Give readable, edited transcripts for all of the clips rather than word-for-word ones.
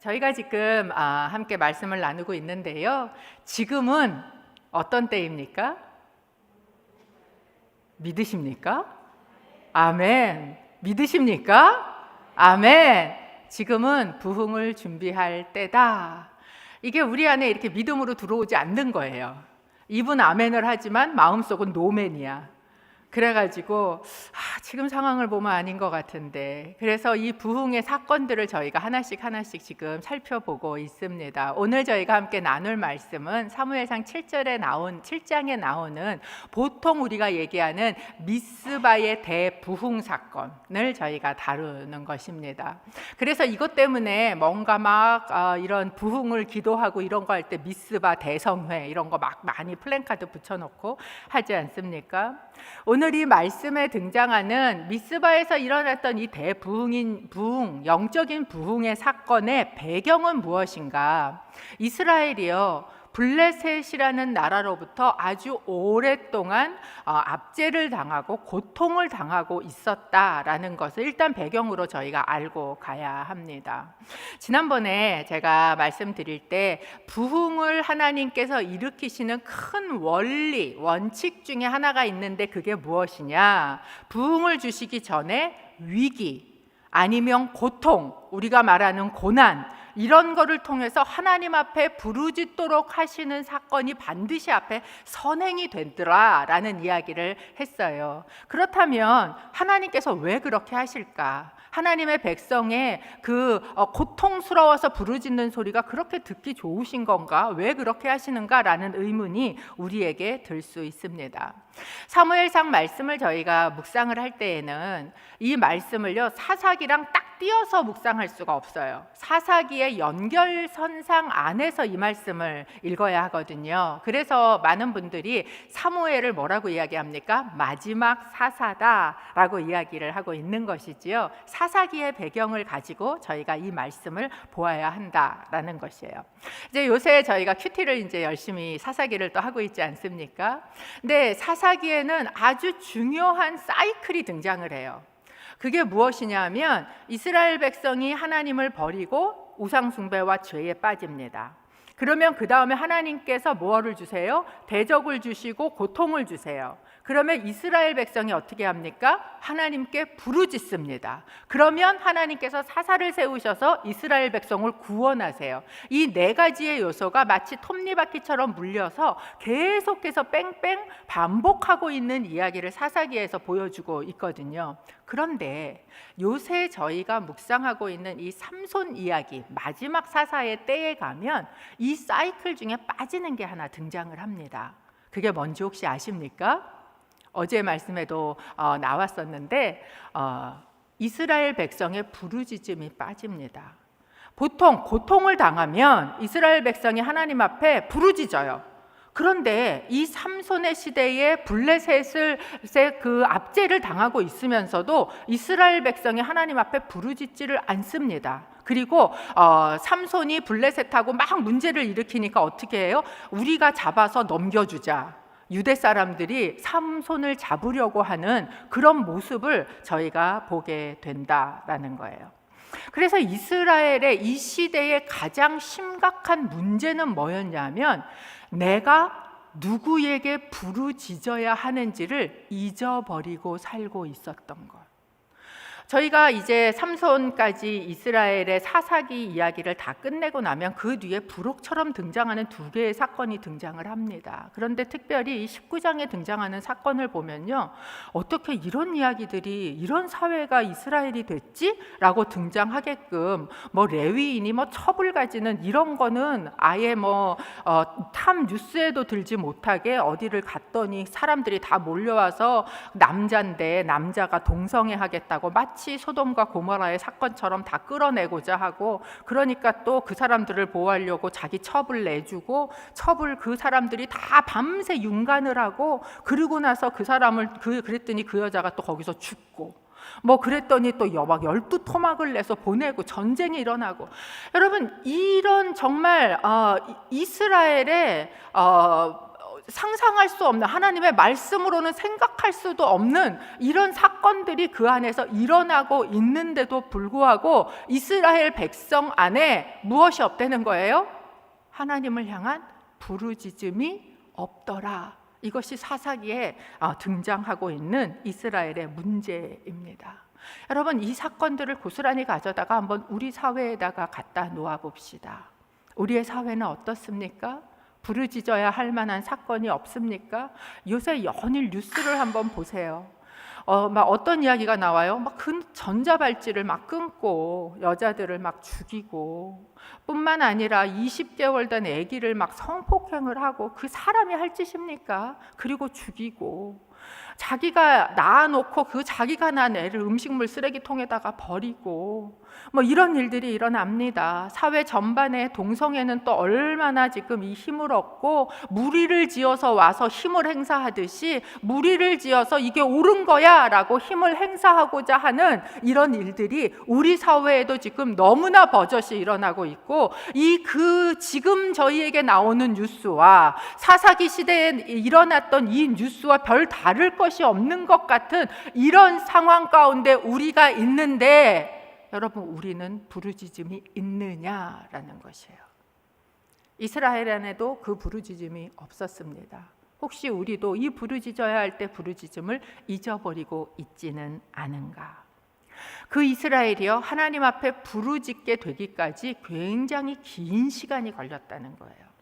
저희가 지금 함께 말씀을 나누고 있는데요. 지금은 어떤 때입니까? 믿으십니까? 아멘. 믿으십니까? 아멘. 지금은 부흥을 준비할 때다. 이게 우리 안에 이렇게 믿음으로 들어오지 않는 거예요. 입은 아멘을 하지만 마음속은 노멘이야. 그래가지고 지금 상황을 보면 아닌 것 같은데, 그래서 이 부흥의 사건들을 저희가 하나씩 지금 살펴보고 있습니다. 오늘 저희가 함께 나눌 말씀은 사무엘상 7장에 나오는 보통 우리가 얘기하는 미스바의 대부흥 사건을 저희가 다루는 것입니다. 그래서 이것 때문에 뭔가 막 이런 부흥을 기도하고 이런 거 할 때 미스바 대성회 이런 거 막 많이 플랜카드 붙여놓고 하지 않습니까? 오늘 이 말씀에 등장하는 미스바에서 일어났던 이 부흥, 영적인 부흥의 사건의 배경은 무엇인가? 이스라엘이요, 블레셋이라는 나라로부터 아주 오랫동안 압제를 당하고 고통을 당하고 있었다라는 것을 일단 배경으로 저희가 알고 가야 합니다. 지난번에 제가 말씀드릴 때 부흥을 하나님께서 일으키시는 큰 원칙 중에 하나가 있는데 그게 무엇이냐? 부흥을 주시기 전에 위기 아니면 고통, 우리가 말하는 고난, 이런 거를 통해서 하나님 앞에 부르짖도록 하시는 사건이 반드시 앞에 선행이 되더라라는 이야기를 했어요. 그렇다면 하나님께서 왜 그렇게 하실까? 하나님의 백성의 그 고통스러워서 부르짖는 소리가 그렇게 듣기 좋으신 건가? 왜 그렇게 하시는가라는 의문이 우리에게 들 수 있습니다. 사무엘상 말씀을 저희가 묵상을 할 때에는 이 말씀을요, 사사기랑 딱 띄어서 묵상할 수가 없어요. 사사기의 연결선상 안에서 이 말씀을 읽어야 하거든요. 그래서 많은 분들이 사무엘을 뭐라고 이야기합니까? 마지막 사사다라고 이야기를 하고 있는 것이지요. 사사기의 배경을 가지고 저희가 이 말씀을 보아야 한다라는 것이에요. 이제 요새 저희가 큐티를 이제 열심히 사사기를 또 하고 있지 않습니까? 근데 사사기에는 아주 중요한 사이클이 등장을 해요. 그게 무엇이냐 하면 이스라엘 백성이 하나님을 버리고 우상 숭배와 죄에 빠집니다. 그러면 그 다음에 하나님께서 뭐를 주세요? 대적을 주시고 고통을 주세요. 그러면 이스라엘 백성이 어떻게 합니까? 하나님께 부르짖습니다. 그러면 하나님께서 사사를 세우셔서 이스라엘 백성을 구원하세요. 이 네 가지의 요소가 마치 톱니바퀴처럼 물려서 계속해서 뺑뺑 반복하고 있는 이야기를 사사기에서 보여주고 있거든요. 그런데 요새 저희가 묵상하고 있는 이 삼손 이야기, 마지막 사사의 때에 가면 이 사이클 중에 빠지는 게 하나 등장을 합니다. 그게 뭔지 혹시 아십니까? 어제 말씀에도 나왔었는데 이스라엘 백성의 부르짖음이 빠집니다. 보통 고통을 당하면 이스라엘 백성이 하나님 앞에 부르짖어요. 그런데 이 삼손의 시대에 블레셋의 그 압제를 당하고 있으면서도 이스라엘 백성이 하나님 앞에 부르짖지를 않습니다. 그리고 삼손이 블레셋하고 막 문제를 일으키니까 어떻게 해요? 우리가 잡아서 넘겨주자. 유대 사람들이 삼손을 잡으려고 하는 그런 모습을 저희가 보게 된다라는 거예요. 그래서 이스라엘의 이 시대의 가장 심각한 문제는 뭐였냐면 내가 누구에게 부르짖어야 하는지를 잊어버리고 살고 있었던 것. 저희가 이제 삼손까지 이스라엘의 사사기 이야기를 다 끝내고 나면 그 뒤에 부록처럼 등장하는 두 개의 사건이 등장을 합니다. 그런데 특별히 19장에 등장하는 사건을 보면요, 어떻게 이런 이야기들이, 이런 사회가 이스라엘이 됐지? 라고 등장하게끔 레위인이 첩을 가지는 이런 거는 아예 탑 뉴스에도 들지 못하게 어디를 갔더니 사람들이 다 몰려와서 남자인데 남자가 동성애 하겠다고 마치 소돔과 고모라의 사건처럼 다 끌어내고자 하고, 그러니까 또 그 사람들을 보호하려고 자기 첩을 내주고, 그 사람들이 다 밤새 윤관을 하고, 그러고 나서 그랬더니 그 여자가 또 거기서 죽고, 그랬더니 또 막 12토막을 내서 보내고 전쟁이 일어나고. 여러분, 이런 정말 이스라엘의 상상할 수 없는, 하나님의 말씀으로는 생각할 수도 없는 이런 사건들이 그 안에서 일어나고 있는데도 불구하고 이스라엘 백성 안에 무엇이 없다는 거예요? 하나님을 향한 부르짖음이 없더라. 이것이 사사기에 등장하고 있는 이스라엘의 문제입니다. 여러분, 이 사건들을 고스란히 가져다가 한번 우리 사회에다가 갖다 놓아 봅시다. 우리의 사회는 어떻습니까? 부르짖어야 할 만한 사건이 없습니까? 요새 연일 뉴스를 한번 보세요. 막 어떤 이야기가 나와요? 막 그 전자발찌를 막 끊고 여자들을 막 죽이고, 뿐만 아니라 20개월 된 아기를 막 성폭행을 하고, 그 사람이 할 짓입니까? 그리고 죽이고, 자기가 낳아놓고 그 자기가 낳은 애를 음식물 쓰레기통에다가 버리고, 뭐 이런 일들이 일어납니다. 사회 전반에 동성애는 또 얼마나 지금 이 힘을 얻고, 무리를 지어서 와서 힘을 행사하듯이 무리를 지어서 이게 옳은 거야 라고 힘을 행사하고자 하는 이런 일들이 우리 사회에도 지금 너무나 버젓이 일어나고 있고, 지금 저희에게 나오는 뉴스와 사사기 시대에 일어났던 이 뉴스와 별 다를 것이 없는 것 같은 이런 상황 가운데 우리가 있는데, 여러분, 우리는 부르짖음이 있느냐라는 것이에요. 이스라엘 안에도 그 부르짖음이 없었습니다. 혹시 우리도 이 부르짖어야 할 때 부르짖음을 잊어버리고 있지는 않은가? 그 이스라엘이요, 하나님 앞에 부르짖게 되기까지 굉장히 긴 시간이 걸렸다는 거예요.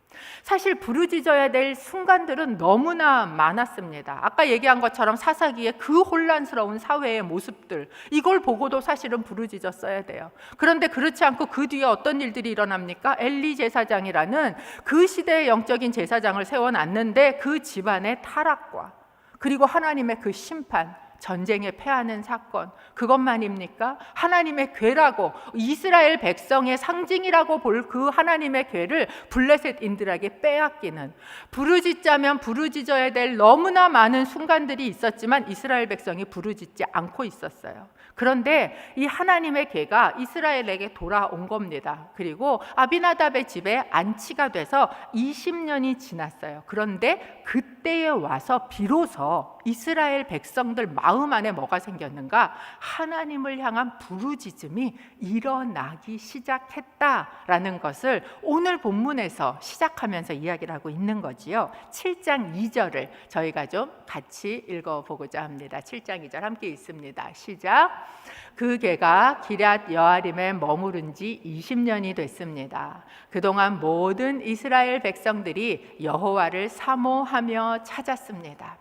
사실 부르짖어야 될 순간들은 너무나 많았습니다. 아까 얘기한 것처럼 사사기의 그 혼란스러운 사회의 모습들, 이걸 보고도 사실은 부르짖었어야 돼요. 그런데 그렇지 않고 그 뒤에 어떤 일들이 일어납니까? 엘리 제사장이라는 그 시대의 영적인 제사장을 세워놨는데 그 집안의 타락과, 그리고 하나님의 그 심판, 전쟁에 패하는 사건, 그것만입니까? 하나님의 궤라고, 이스라엘 백성의 상징이라고 볼 그 하나님의 궤를 블레셋인들에게 빼앗기는, 부르짖자면 부르짖어야 될 너무나 많은 순간들이 있었지만 이스라엘 백성이 부르짖지 않고 있었어요. 그런데 이 하나님의 궤가 이스라엘에게 돌아온 겁니다. 그리고 아비나답의 집에 안치가 돼서 20년이 지났어요. 그런데 그때에 와서 비로소 이스라엘 백성들 마음 안에 뭐가 생겼는가? 하나님을 향한 부르짖음이 일어나기 시작했다라는 것을 오늘 본문에서 시작하면서 이야기를 하고 있는 거지요. 7장 2절을 저희가 좀 같이 읽어보고자 합니다. 7장 2절 함께 읽습니다. 시작. 그 궤가 기럇 여아림에 머무른 지 20년이 됐습니다. 그동안 모든 이스라엘 백성들이 여호와를 사모하며 찾았습니다.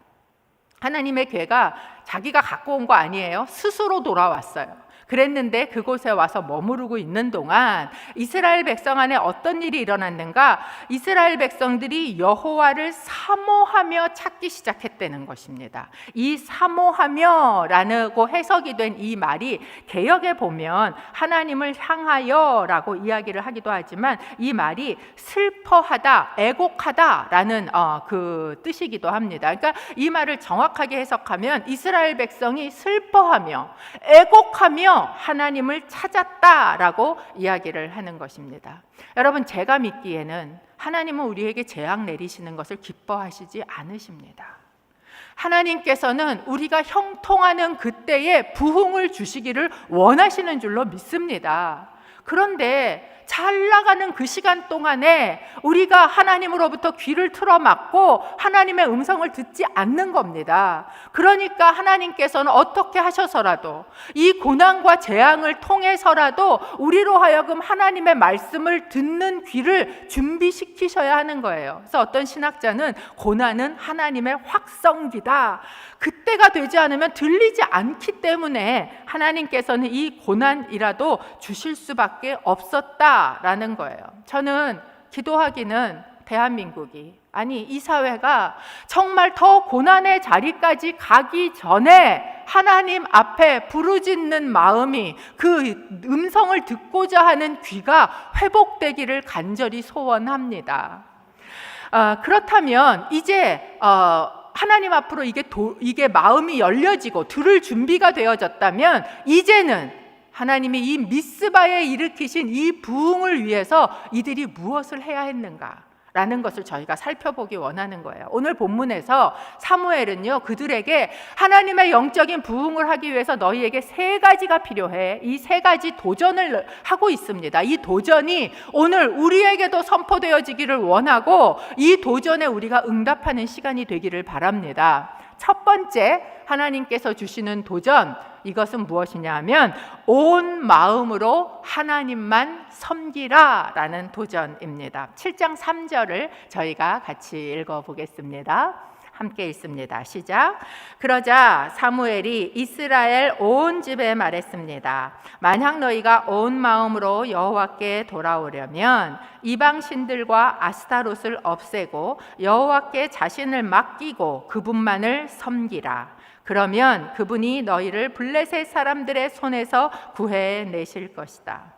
하나님의 궤가 자기가 갖고 온 거 아니에요. 스스로 돌아왔어요. 그랬는데 그곳에 와서 머무르고 있는 동안 이스라엘 백성 안에 어떤 일이 일어났는가? 이스라엘 백성들이 여호와를 사모하며 찾기 시작했다는 것입니다. 이 사모하며라고 해석이 된 이 말이 개역에 보면 하나님을 향하여라고 이야기를 하기도 하지만 이 말이 슬퍼하다, 애곡하다라는 그 뜻이기도 합니다. 그러니까 이 말을 정확하게 해석하면 이스라엘 백성이 슬퍼하며 애곡하며 하나님을 찾았다라고 이야기를 하는 것입니다. 여러분, 제가 믿기에는 하나님은 우리에게 재앙 내리시는 것을 기뻐하시지 않으십니다. 하나님께서는 우리가 형통하는 그때에 부흥을 주시기를 원하시는 줄로 믿습니다. 그런데 잘 나가는 그 시간 동안에 우리가 하나님으로부터 귀를 틀어막고 하나님의 음성을 듣지 않는 겁니다. 그러니까 하나님께서는 어떻게 하셔서라도 이 고난과 재앙을 통해서라도 우리로 하여금 하나님의 말씀을 듣는 귀를 준비시키셔야 하는 거예요. 그래서 어떤 신학자는 고난은 하나님의 확성기다. 그때가 되지 않으면 들리지 않기 때문에 하나님께서는 이 고난이라도 주실 수밖에 없었다라는 거예요. 저는 기도하기는 대한민국이, 아니 이 사회가 정말 더 고난의 자리까지 가기 전에 하나님 앞에 부르짖는 마음이, 그 음성을 듣고자 하는 귀가 회복되기를 간절히 소원합니다. 그렇다면 이제 하나님 앞으로 이게 마음이 열려지고 들을 준비가 되어졌다면 이제는 하나님이 이 미스바에 일으키신 이 부흥을 위해서 이들이 무엇을 해야 했는가라는 라는 것을 저희가 살펴보기 원하는 거예요. 오늘 본문에서 사무엘은요, 그들에게 하나님의 영적인 부흥을 하기 위해서 너희에게 3가지가 필요해. 이 3가지 도전을 하고 있습니다. 이 도전이 오늘 우리에게도 선포되어지기를 원하고 이 도전에 우리가 응답하는 시간이 되기를 바랍니다. 첫 번째, 하나님께서 주시는 도전, 이것은 무엇이냐 하면 온 마음으로 하나님만 섬기라 라는 도전입니다. 7장 3절을 저희가 같이 읽어보겠습니다. 함께 읽습니다. 시작. 그러자 사무엘이 이스라엘 온 집에 말했습니다. 만약 너희가 온 마음으로 여호와께 돌아오려면 이방 신들과 아스타롯을 없애고 여호와께 자신을 맡기고 그분만을 섬기라. 그러면 그분이 너희를 블레셋 사람들의 손에서 구해내실 것이다.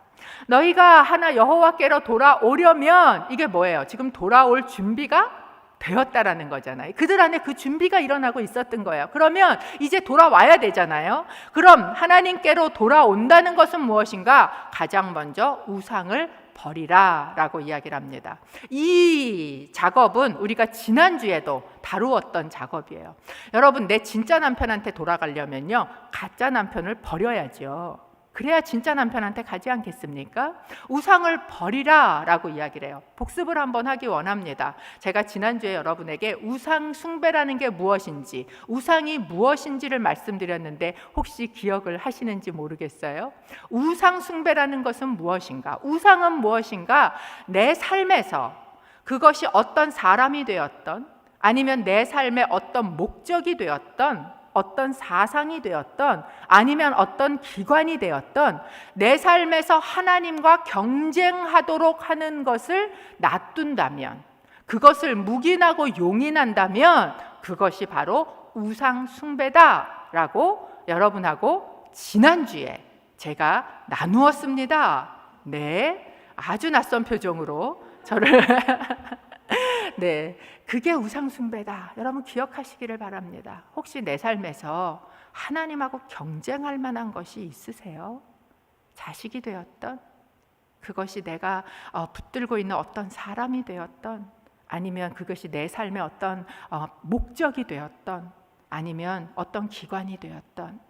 너희가 하나 여호와께로 돌아오려면 이게 뭐예요? 지금 돌아올 준비가 되었다라는 거잖아요. 그들 안에 그 준비가 일어나고 있었던 거예요. 그러면 이제 돌아와야 되잖아요. 그럼 하나님께로 돌아온다는 것은 무엇인가? 가장 먼저 우상을 버리라 라고 이야기를 합니다. 이 작업은 우리가 지난주에도 다루었던 작업이에요. 여러분, 내 진짜 남편한테 돌아가려면요, 가짜 남편을 버려야죠. 그래야 진짜 남편한테 가지 않겠습니까? 우상을 버리라 라고 이야기를 해요. 복습을 한번 하기 원합니다. 제가 지난주에 여러분에게 우상 숭배라는 게 무엇인지, 우상이 무엇인지를 말씀드렸는데 혹시 기억을 하시는지 모르겠어요. 우상 숭배라는 것은 무엇인가? 우상은 무엇인가? 내 삶에서 그것이 어떤 사람이 되었던, 아니면 내 삶의 어떤 목적이 되었던, 어떤 사상이 되었던, 아니면 어떤 기관이 되었던 내 삶에서 하나님과 경쟁하도록 하는 것을 놔둔다면, 그것을 묵인하고 용인한다면 그것이 바로 우상 숭배다라고 여러분하고 지난주에 제가 나누었습니다. 네, 아주 낯선 표정으로 저를 네, 그게 우상 숭배다. 여러분 기억하시기를 바랍니다. 혹시 내 삶에서 하나님하고 경쟁할 만한 것이 있으세요? 자식이 되었던, 그것이 내가 붙들고 있는 어떤 사람이 되었던, 아니면 그것이 내 삶의 어떤 목적이 되었던, 아니면 어떤 기관이 되었던,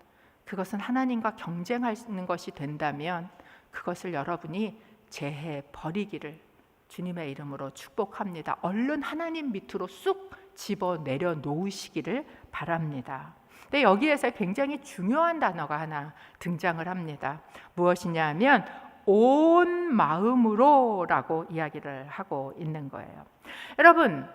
그것은 하나님과 경쟁하는 것이 된다면 그것을 여러분이 제해 버리기를 주님의 이름으로 축복합니다. 얼른 하나님 밑으로 쑥 집어내려 놓으시기를 바랍니다. 근데 여기에서 굉장히 중요한 단어가 하나 등장을 합니다. 무엇이냐 하면 온 마음으로 라고 이야기를 하고 있는 거예요. 여러분,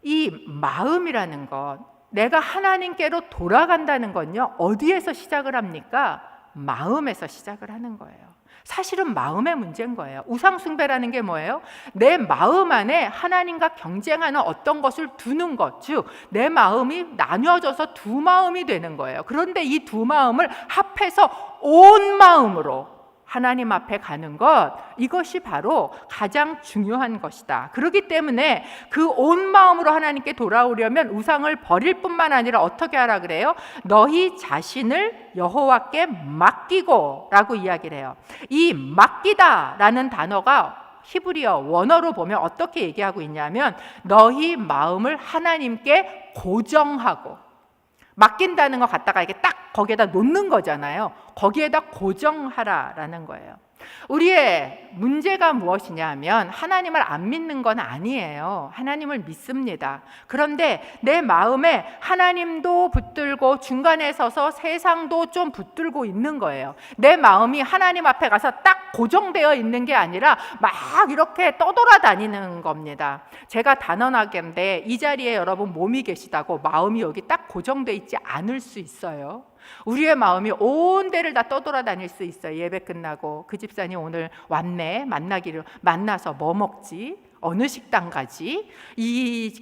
이 마음이라는 것, 내가 하나님께로 돌아간다는 건요, 어디에서 시작을 합니까? 마음에서 시작을 하는 거예요. 사실은 마음의 문제인 거예요. 우상 숭배라는 게 뭐예요? 내 마음 안에 하나님과 경쟁하는 어떤 것을 두는 것, 즉 내 마음이 나뉘어져서 두 마음이 되는 거예요. 그런데 이 두 마음을 합해서 온 마음으로 하나님 앞에 가는 것, 이것이 바로 가장 중요한 것이다. 그렇기 때문에 그 온 마음으로 하나님께 돌아오려면 우상을 버릴 뿐만 아니라 어떻게 하라 그래요? 너희 자신을 여호와께 맡기고 라고 이야기를 해요. 이 맡기다 라는 단어가 히브리어 원어로 보면 어떻게 얘기하고 있냐면 너희 마음을 하나님께 고정하고, 맡긴다는 거 갖다가 이렇게 딱 거기에다 놓는 거잖아요. 거기에다 고정하라라는 거예요. 우리의 문제가 무엇이냐 하면 하나님을 안 믿는 건 아니에요. 하나님을 믿습니다. 그런데 내 마음에 하나님도 붙들고 중간에 서서 세상도 좀 붙들고 있는 거예요. 내 마음이 하나님 앞에 가서 딱 고정되어 있는 게 아니라 막 이렇게 떠돌아다니는 겁니다. 제가 단언하건대 이 자리에 여러분 몸이 계시다고 마음이 여기 딱 고정되어 있지 않을 수 있어요. 우리의 마음이 온 데를 다 떠돌아다닐 수 있어요. 예배 끝나고 그 집사님 오늘 왔네, 만나서 뭐 먹지? 어느 식당 가지?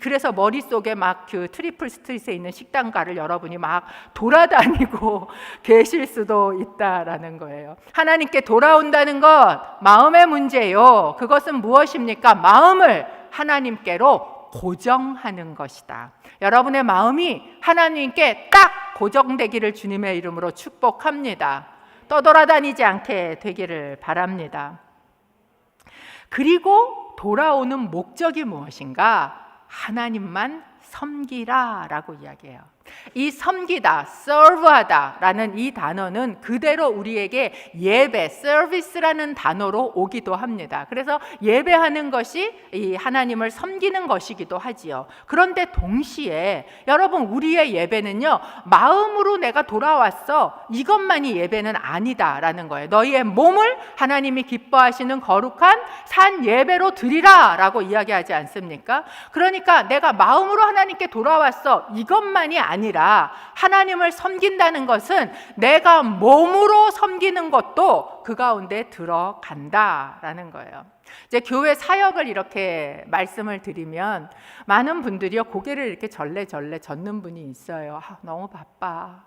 그래서 머릿속에 막 그 트리플 스트릿에 있는 식당가를 여러분이 막 돌아다니고 계실 수도 있다라는 거예요. 하나님께 돌아온다는 것 마음의 문제요. 그것은 무엇입니까? 마음을 하나님께로 고정하는 것이다. 여러분의 마음이 하나님께 딱 고정되기를 주님의 이름으로 축복합니다. 떠돌아다니지 않게 되기를 바랍니다. 그리고 돌아오는 목적이 무엇인가? 하나님만 섬기라 라고 이야기해요. 이 섬기다, serve하다 라는 이 단어는 그대로 우리에게 예배, service라는 단어로 오기도 합니다. 그래서 예배하는 것이 이 하나님을 섬기는 것이기도 하지요. 그런데 동시에 여러분, 우리의 예배는요, 마음으로 내가 돌아왔어, 이것만이 예배는 아니다 라는 거예요. 너희의 몸을 하나님이 기뻐하시는 거룩한 산 예배로 드리라 라고 이야기하지 않습니까? 그러니까 내가 마음으로 하나님께 돌아왔어, 이것만이 아니라 하나님을 섬긴다는 것은 내가 몸으로 섬기는 것도 그 가운데 들어간다라는 거예요. 이제 교회 사역을 이렇게 말씀을 드리면 많은 분들이요, 고개를 이렇게 절레절레 젓는 분이 있어요. 너무 바빠,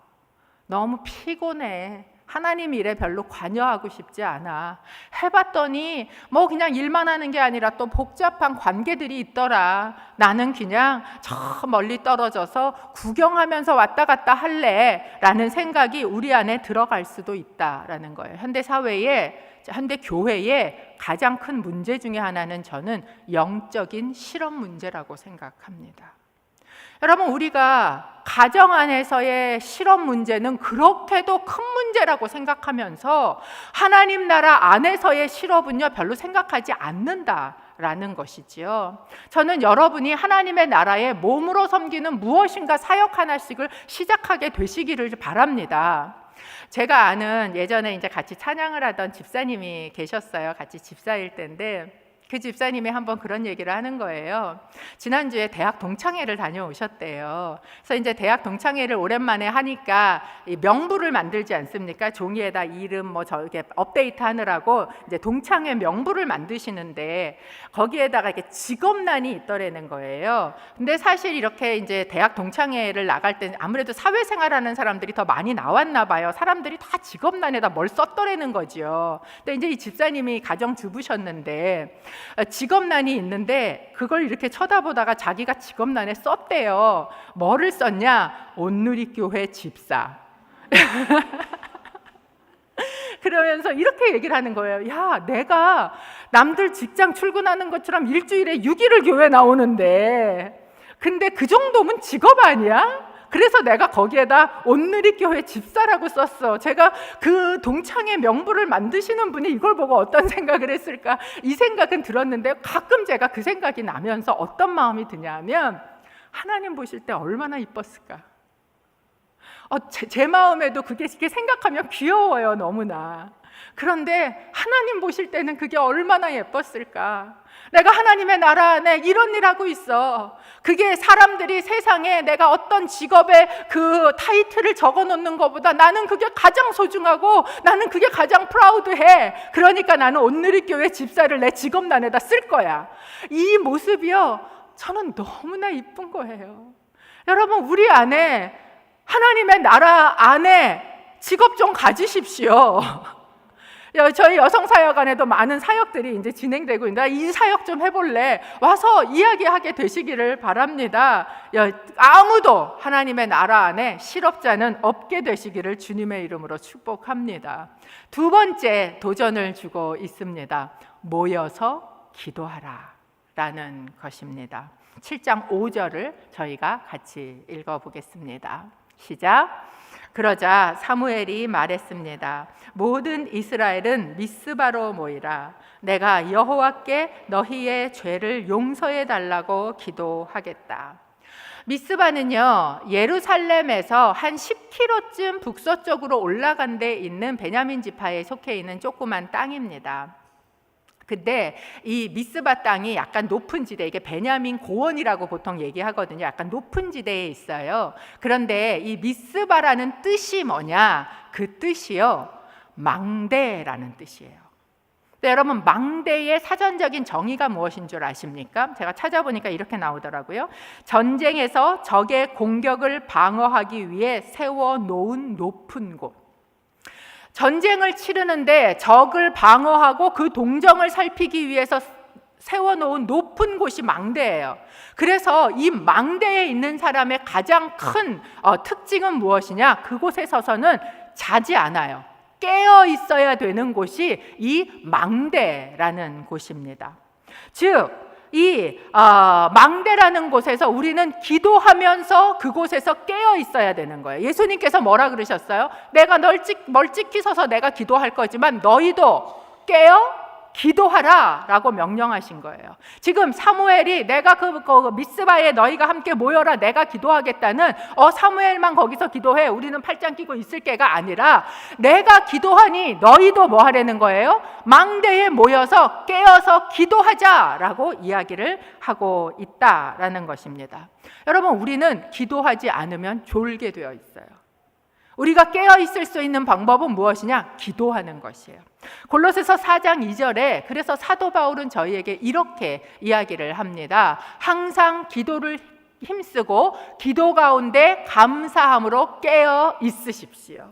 너무 피곤해, 하나님 일에 별로 관여하고 싶지 않아, 해봤더니 뭐 그냥 일만 하는 게 아니라 또 복잡한 관계들이 있더라, 나는 그냥 저 멀리 떨어져서 구경하면서 왔다 갔다 할래 라는 생각이 우리 안에 들어갈 수도 있다라는 거예요. 현대 사회에, 현대 교회의 가장 큰 문제 중에 하나는 저는 영적인 실업 문제라고 생각합니다. 여러분, 우리가 가정 안에서의 실업 문제는 그렇게도 큰 문제라고 생각하면서 하나님 나라 안에서의 실업은요, 별로 생각하지 않는다라는 것이지요. 저는 여러분이 하나님의 나라에 몸으로 섬기는 무엇인가 사역 하나씩을 시작하게 되시기를 바랍니다. 제가 아는 예전에 이제 같이 찬양을 하던 집사님이 계셨어요. 같이 집사일 때인데 그 집사님이 한번 그런 얘기를 하는 거예요. 지난주에 대학 동창회를 다녀오셨대요. 그래서 이제 대학 동창회를 오랜만에 하니까 이 명부를 만들지 않습니까? 종이에다 이름 뭐 저렇게 업데이트 하느라고 이제 동창회 명부를 만드시는데 거기에다가 이렇게 직업란이 있더라는 거예요. 근데 사실 이렇게 이제 대학 동창회를 나갈 때 아무래도 사회생활하는 사람들이 더 많이 나왔나 봐요. 사람들이 다 직업란에다 뭘 썼더라는 거죠. 근데 이제 이 집사님이 가정주부셨는데 직업란이 있는데 그걸 이렇게 쳐다보다가 자기가 직업란에 썼대요. 뭐를 썼냐? 온누리교회 집사. 그러면서 이렇게 얘기를 하는 거예요. 야, 내가 남들 직장 출근하는 것처럼 일주일에 6일을 교회 나오는데 근데 그 정도면 직업 아니야? 그래서 내가 거기에다 온누리교회 집사라고 썼어. 제가 그 동창회 명부를 만드시는 분이 이걸 보고 어떤 생각을 했을까? 이 생각은 들었는데 가끔 제가 그 생각이 나면서 어떤 마음이 드냐면 하나님 보실 때 얼마나 이뻤을까? 제 마음에도 그게 생각하면 귀여워요, 너무나. 그런데 하나님 보실 때는 그게 얼마나 예뻤을까? 내가 하나님의 나라 안에 이런 일 하고 있어. 그게 사람들이 세상에 내가 어떤 직업의 그 타이틀을 적어 놓는 것보다 나는 그게 가장 소중하고 나는 그게 가장 프라우드해. 그러니까 나는 온누리교회 집사를 내 직업란에다 쓸 거야. 이 모습이요, 저는 너무나 이쁜 거예요. 여러분, 우리 안에 하나님의 나라 안에 직업 좀 가지십시오. 저희 여성사역안에도 많은 사역들이 이제 진행되고 있는데 이 사역 좀 해볼래? 와서 이야기하게 되시기를 바랍니다. 아무도 하나님의 나라 안에 실업자는 없게 되시기를 주님의 이름으로 축복합니다. 두 번째 도전을 주고 있습니다. 모여서 기도하라 라는 것입니다. 7장 5절을 저희가 같이 읽어보겠습니다. 시작. 그러자 사무엘이 말했습니다. 모든 이스라엘은 미스바로 모이라. 내가 여호와께 너희의 죄를 용서해 달라고 기도하겠다. 미스바는요, 예루살렘에서 한 10km쯤 북서쪽으로 올라간 데 있는 베냐민 지파에 속해 있는 조그만 땅입니다. 근데 이 미스바 땅이 약간 높은 지대, 이게 베냐민 고원이라고 보통 얘기하거든요. 약간 높은 지대에 있어요. 그런데 이 미스바라는 뜻이 뭐냐? 그 뜻이요, 망대라는 뜻이에요. 근데 여러분, 망대의 사전적인 정의가 무엇인 줄 아십니까? 제가 찾아보니까 이렇게 나오더라고요. 전쟁에서 적의 공격을 방어하기 위해 세워놓은 높은 곳. 전쟁을 치르는데 적을 방어하고 그 동정을 살피기 위해서 세워놓은 높은 곳이 망대예요. 그래서 이 망대에 있는 사람의 가장 큰 특징은 무엇이냐? 그곳에 서서는 자지 않아요. 깨어 있어야 되는 곳이 이 망대라는 곳입니다. 즉 이 망대라는 곳에서 우리는 기도하면서 그곳에서 깨어 있어야 되는 거예요. 예수님께서 뭐라 그러셨어요? 내가 멀찍이 서서 내가 기도할 거지만 너희도 깨어 기도하라 라고 명령하신 거예요. 지금 사무엘이 내가 그 미스바에 너희가 함께 모여라 내가 기도하겠다는 사무엘만 거기서 기도해 우리는 팔짱 끼고 있을게가 아니라 내가 기도하니 너희도 뭐 하라는 거예요? 망대에 모여서 깨어서 기도하자라고 이야기를 하고 있다라는 것입니다. 여러분, 우리는 기도하지 않으면 졸게 되어 있어요. 우리가 깨어 있을 수 있는 방법은 무엇이냐? 기도하는 것이에요. 골로새서 4장 2절에 그래서 사도 바울은 저희에게 이렇게 이야기를 합니다. 항상 기도를 힘쓰고 기도 가운데 감사함으로 깨어 있으십시오.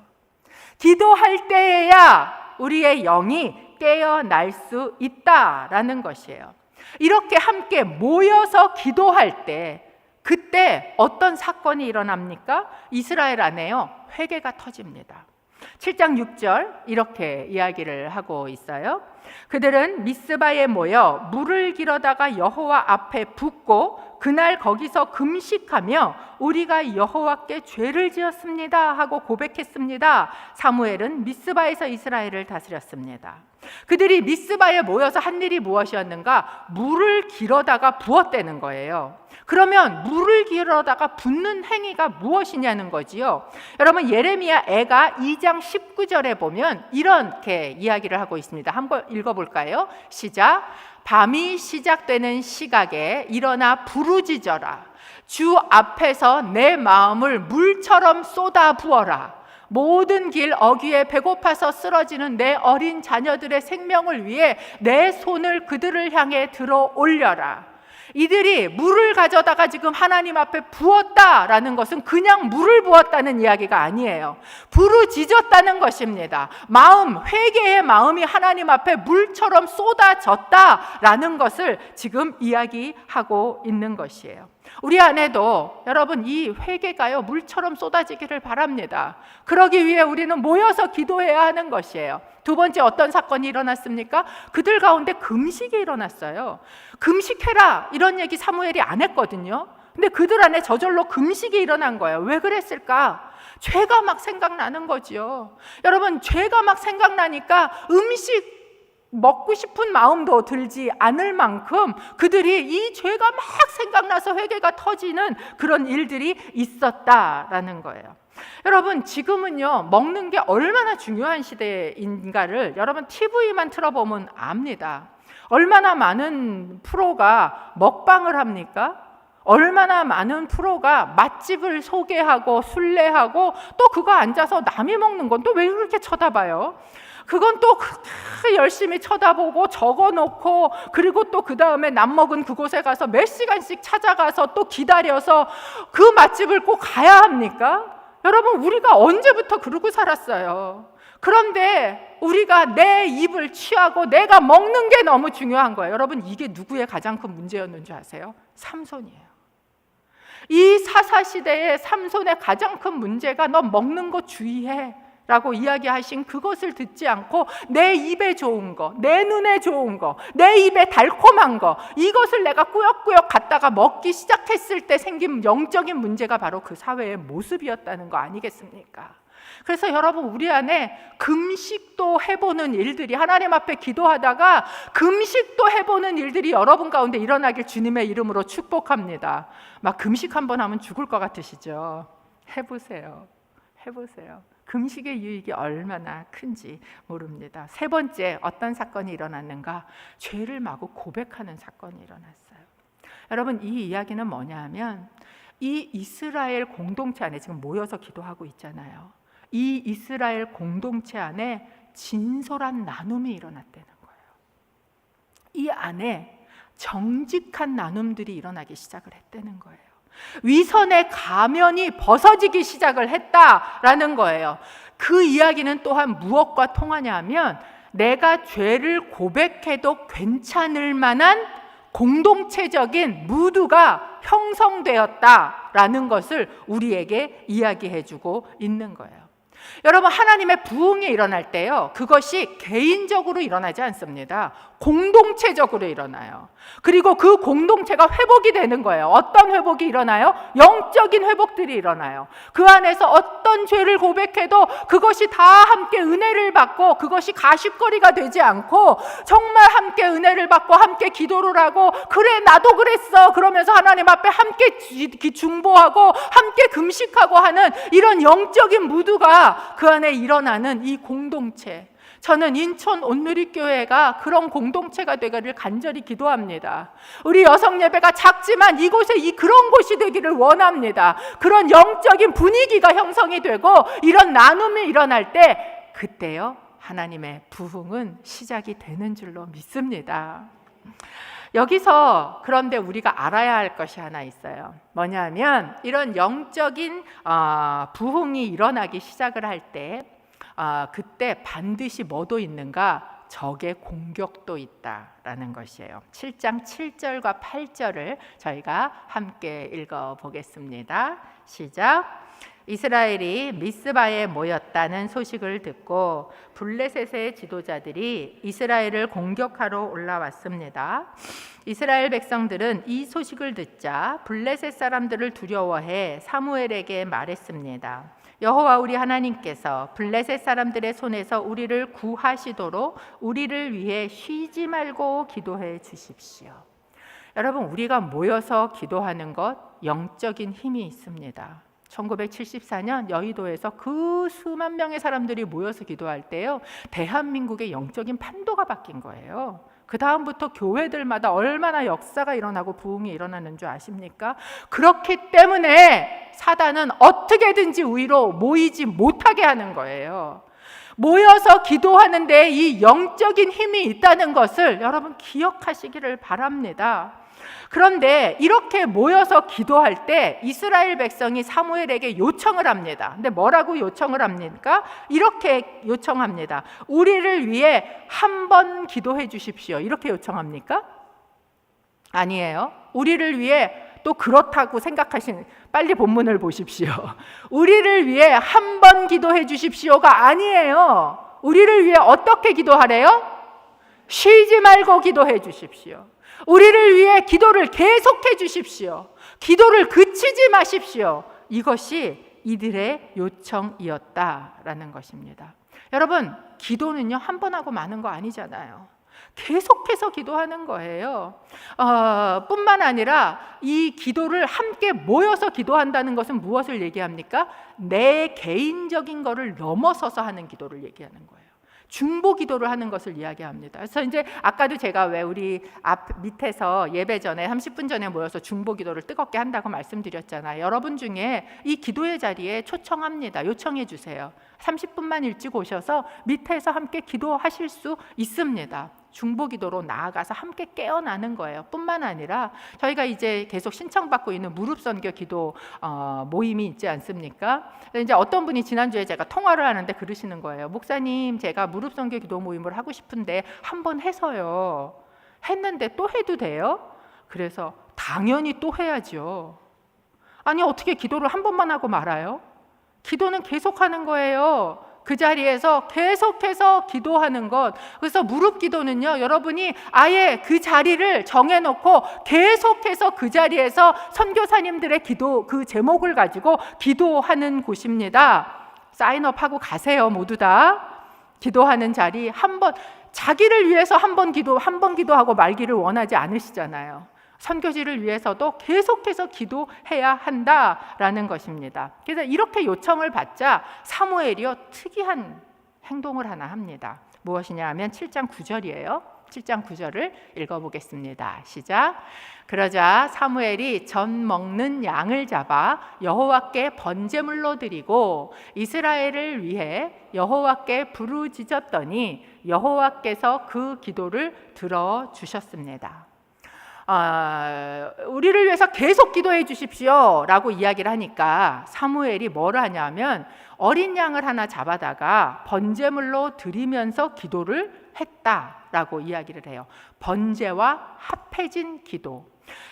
기도할 때에야 우리의 영이 깨어날 수 있다라는 것이에요. 이렇게 함께 모여서 기도할 때 그때 어떤 사건이 일어납니까? 이스라엘 안에요, 회개가 터집니다. 7장 6절 이렇게 이야기를 하고 있어요. 그들은 미스바에 모여 물을 길어다가 여호와 앞에 붓고 그날 거기서 금식하며 우리가 여호와께 죄를 지었습니다 하고 고백했습니다. 사무엘은 미스바에서 이스라엘을 다스렸습니다. 그들이 미스바에 모여서 한 일이 무엇이었는가? 물을 길어다가 부었다는 거예요. 그러면 물을 길어다가 붓는 행위가 무엇이냐는 거지요. 여러분, 예레미야 애가 2장 19절에 보면 이렇게 이야기를 하고 있습니다. 한번 읽어볼까요? 시작. 밤이 시작되는 시각에 일어나 부르짖어라. 주 앞에서 내 마음을 물처럼 쏟아 부어라. 모든 길 어귀에 배고파서 쓰러지는 내 어린 자녀들의 생명을 위해 내 손을 그들을 향해 들어 올려라. 이들이 물을 가져다가 지금 하나님 앞에 부었다라는 것은 그냥 물을 부었다는 이야기가 아니에요. 부르짖었다는 것입니다. 회개의 마음이 하나님 앞에 물처럼 쏟아졌다라는 것을 지금 이야기하고 있는 것이에요. 우리 안에도 여러분 이 회개가요 물처럼 쏟아지기를 바랍니다. 그러기 위해 우리는 모여서 기도해야 하는 것이에요. 두 번째, 어떤 사건이 일어났습니까? 그들 가운데 금식이 일어났어요. 금식해라 이런 얘기 사무엘이 안 했거든요. 근데 그들 안에 저절로 금식이 일어난 거예요. 왜 그랬을까? 죄가 막 생각나는 거지요. 여러분, 죄가 막 생각나니까 음식 먹고 싶은 마음도 들지 않을 만큼 그들이 이 죄가 막 생각나서 회개가 터지는 그런 일들이 있었다라는 거예요. 여러분, 지금은요 먹는 게 얼마나 중요한 시대인가를 여러분 TV만 틀어보면 압니다. 얼마나 많은 프로가 먹방을 합니까? 얼마나 많은 프로가 맛집을 소개하고 순례하고 또 그거 앉아서 남이 먹는 건 또 왜 그렇게 쳐다봐요? 그건 또 그렇게 열심히 쳐다보고 적어놓고 그리고 또 그 다음에 남 먹은 그곳에 가서 몇 시간씩 찾아가서 또 기다려서 그 맛집을 꼭 가야 합니까? 여러분, 우리가 언제부터 그러고 살았어요? 그런데 우리가 내 입을 취하고 내가 먹는 게 너무 중요한 거예요. 여러분, 이게 누구의 가장 큰 문제였는 줄 아세요? 삼손이에요. 이 사사시대의 삼손의 가장 큰 문제가 너 먹는 거 주의해 라고 이야기하신 그것을 듣지 않고 내 입에 좋은 거, 내 눈에 좋은 거, 내 입에 달콤한 거, 이것을 내가 꾸역꾸역 갖다가 먹기 시작했을 때 생긴 영적인 문제가 바로 그 사회의 모습이었다는 거 아니겠습니까? 그래서 여러분, 우리 안에 금식도 해보는 일들이, 하나님 앞에 기도하다가 금식도 해보는 일들이 여러분 가운데 일어나길 주님의 이름으로 축복합니다. 막 금식 한번 하면 죽을 것 같으시죠? 해보세요. 금식의 유익이 얼마나 큰지 모릅니다. 세 번째, 어떤 사건이 일어났는가? 죄를 마구 고백하는 사건이 일어났어요. 여러분, 이 이야기는 뭐냐 하면 이 이스라엘 공동체 안에 지금 모여서 기도하고 있잖아요. 이 이스라엘 공동체 안에 진솔한 나눔이 일어났다는 거예요. 이 안에 정직한 나눔들이 일어나기 시작을 했다는 거예요. 위선의 가면이 벗어지기 시작을 했다라는 거예요. 그 이야기는 또한 무엇과 통하냐 하면 내가 죄를 고백해도 괜찮을 만한 공동체적인 무드가 형성되었다라는 것을 우리에게 이야기해주고 있는 거예요. 여러분, 하나님의 부흥이 일어날 때요, 그것이 개인적으로 일어나지 않습니다. 공동체적으로 일어나요. 그리고 그 공동체가 회복이 되는 거예요. 어떤 회복이 일어나요? 영적인 회복들이 일어나요. 그 안에서 어떤 죄를 고백해도 그것이 다 함께 은혜를 받고, 그것이 가십거리가 되지 않고 정말 함께 은혜를 받고 함께 기도를 하고, 그래 나도 그랬어 그러면서 하나님 앞에 함께 중보하고 함께 금식하고 하는 이런 영적인 무드가 그 안에 일어나는 이 공동체, 저는 인천 온누리교회가 그런 공동체가 되기를 간절히 기도합니다. 우리 여성 예배가 작지만 이곳에 그런 곳이 되기를 원합니다. 그런 영적인 분위기가 형성이 되고 이런 나눔이 일어날 때, 그때요 하나님의 부흥은 시작이 되는 줄로 믿습니다. 여기서 그런데 우리가 알아야 할 것이 하나 있어요. 뭐냐면, 이런 영적인 부흥이 일어나기 시작을 할 때 그때 반드시 뭐도 있는가? 적의 공격도 있다라는 것이에요. 7장 7절과 8절을 저희가 함께 읽어보겠습니다. 시작. 이스라엘이 미스바에 모였다는 소식을 듣고 블레셋의 지도자들이 이스라엘을 공격하러 올라왔습니다. 이스라엘 백성들은 이 소식을 듣자 블레셋 사람들을 두려워해 사무엘에게 말했습니다. 여호와 우리 하나님께서 블레셋 사람들의 손에서 우리를 구하시도록 우리를 위해 쉬지 말고 기도해 주십시오. 여러분, 우리가 모여서 기도하는 것 영적인 힘이 있습니다. 1974년 여의도에서 그 수만 명의 사람들이 모여서 기도할 때요, 대한민국의 영적인 판도가 바뀐 거예요. 그 다음부터 교회들마다 얼마나 역사가 일어나고 부흥이 일어나는 줄 아십니까? 그렇기 때문에 사단은 어떻게든지 위로 모이지 못하게 하는 거예요. 모여서 기도하는데 이 영적인 힘이 있다는 것을 여러분 기억하시기를 바랍니다. 그런데 이렇게 모여서 기도할 때 이스라엘 백성이 사무엘에게 요청을 합니다. 근데 뭐라고 요청을 합니까? 이렇게 요청합니다. 우리를 위해 한 번 기도해 주십시오. 이렇게 요청합니까? 아니에요. 우리를 위해, 또 그렇다고 생각하시는, 빨리 본문을 보십시오. 우리를 위해 한 번 기도해 주십시오가 아니에요. 우리를 위해 어떻게 기도하래요? 쉬지 말고 기도해 주십시오. 우리를 위해 기도를 계속해 주십시오. 기도를 그치지 마십시오. 이것이 이들의 요청이었다라는 것입니다. 여러분, 기도는요 한 번 하고 마는 거 아니잖아요. 계속해서 기도하는 거예요. 뿐만 아니라 이 기도를 함께 모여서 기도한다는 것은 무엇을 얘기합니까? 내 개인적인 거를 넘어서서 하는 기도를 얘기하는 거예요. 중보 기도를 하는 것을 이야기합니다. 그래서 이제 아까도 제가 왜 우리 밑에서 예배 전에 30분 전에 모여서 중보 기도를 뜨겁게 한다고 말씀드렸잖아요. 여러분 중에 이 기도의 자리에 초청합니다. 요청해 주세요. 30분만 일찍 오셔서 밑에서 함께 기도하실 수 있습니다. 중보 기도로 나아가서 함께 깨어나는 거예요. 뿐만 아니라 저희가 이제 계속 신청받고 있는 무릎 선교 기도 모임이 있지 않습니까? 이제 어떤 분이 지난주에 제가 통화를 하는데 그러시는 거예요. 목사님, 제가 무릎 선교 기도 모임을 하고 싶은데 한번 해서요. 했는데 또 해도 돼요? 그래서 당연히 또 해야죠. 아니, 어떻게 기도를 한 번만 하고 말아요? 기도는 계속하는 거예요. 그 자리에서 계속해서 기도하는 것. 그래서 무릎 기도는요, 여러분이 아예 그 자리를 정해놓고 계속해서 그 자리에서 선교사님들의 기도, 그 제목을 가지고 기도하는 곳입니다. 사인업하고 가세요. 모두 다 기도하는 자리. 한번 자기를 위해서 한 번 기도하고 말기를 원하지 않으시잖아요. 선교지를 위해서도 계속해서 기도해야 한다라는 것입니다. 그래서 이렇게 요청을 받자 사무엘이요 특이한 행동을 하나 합니다. 무엇이냐 하면 7장 9절이에요. 7장 9절을 읽어보겠습니다. 시작. 그러자 사무엘이 전 먹는 양을 잡아 여호와께 번제물로 드리고 이스라엘을 위해 여호와께 부르짖었더니 여호와께서 그 기도를 들어주셨습니다. 우리를 위해서 계속 기도해 주십시오 라고 이야기를 하니까 사무엘이 뭘 하냐면 어린 양을 하나 잡아다가 번제물로 드리면서 기도를 했다라고 이야기를 해요. 번제와 합해진 기도.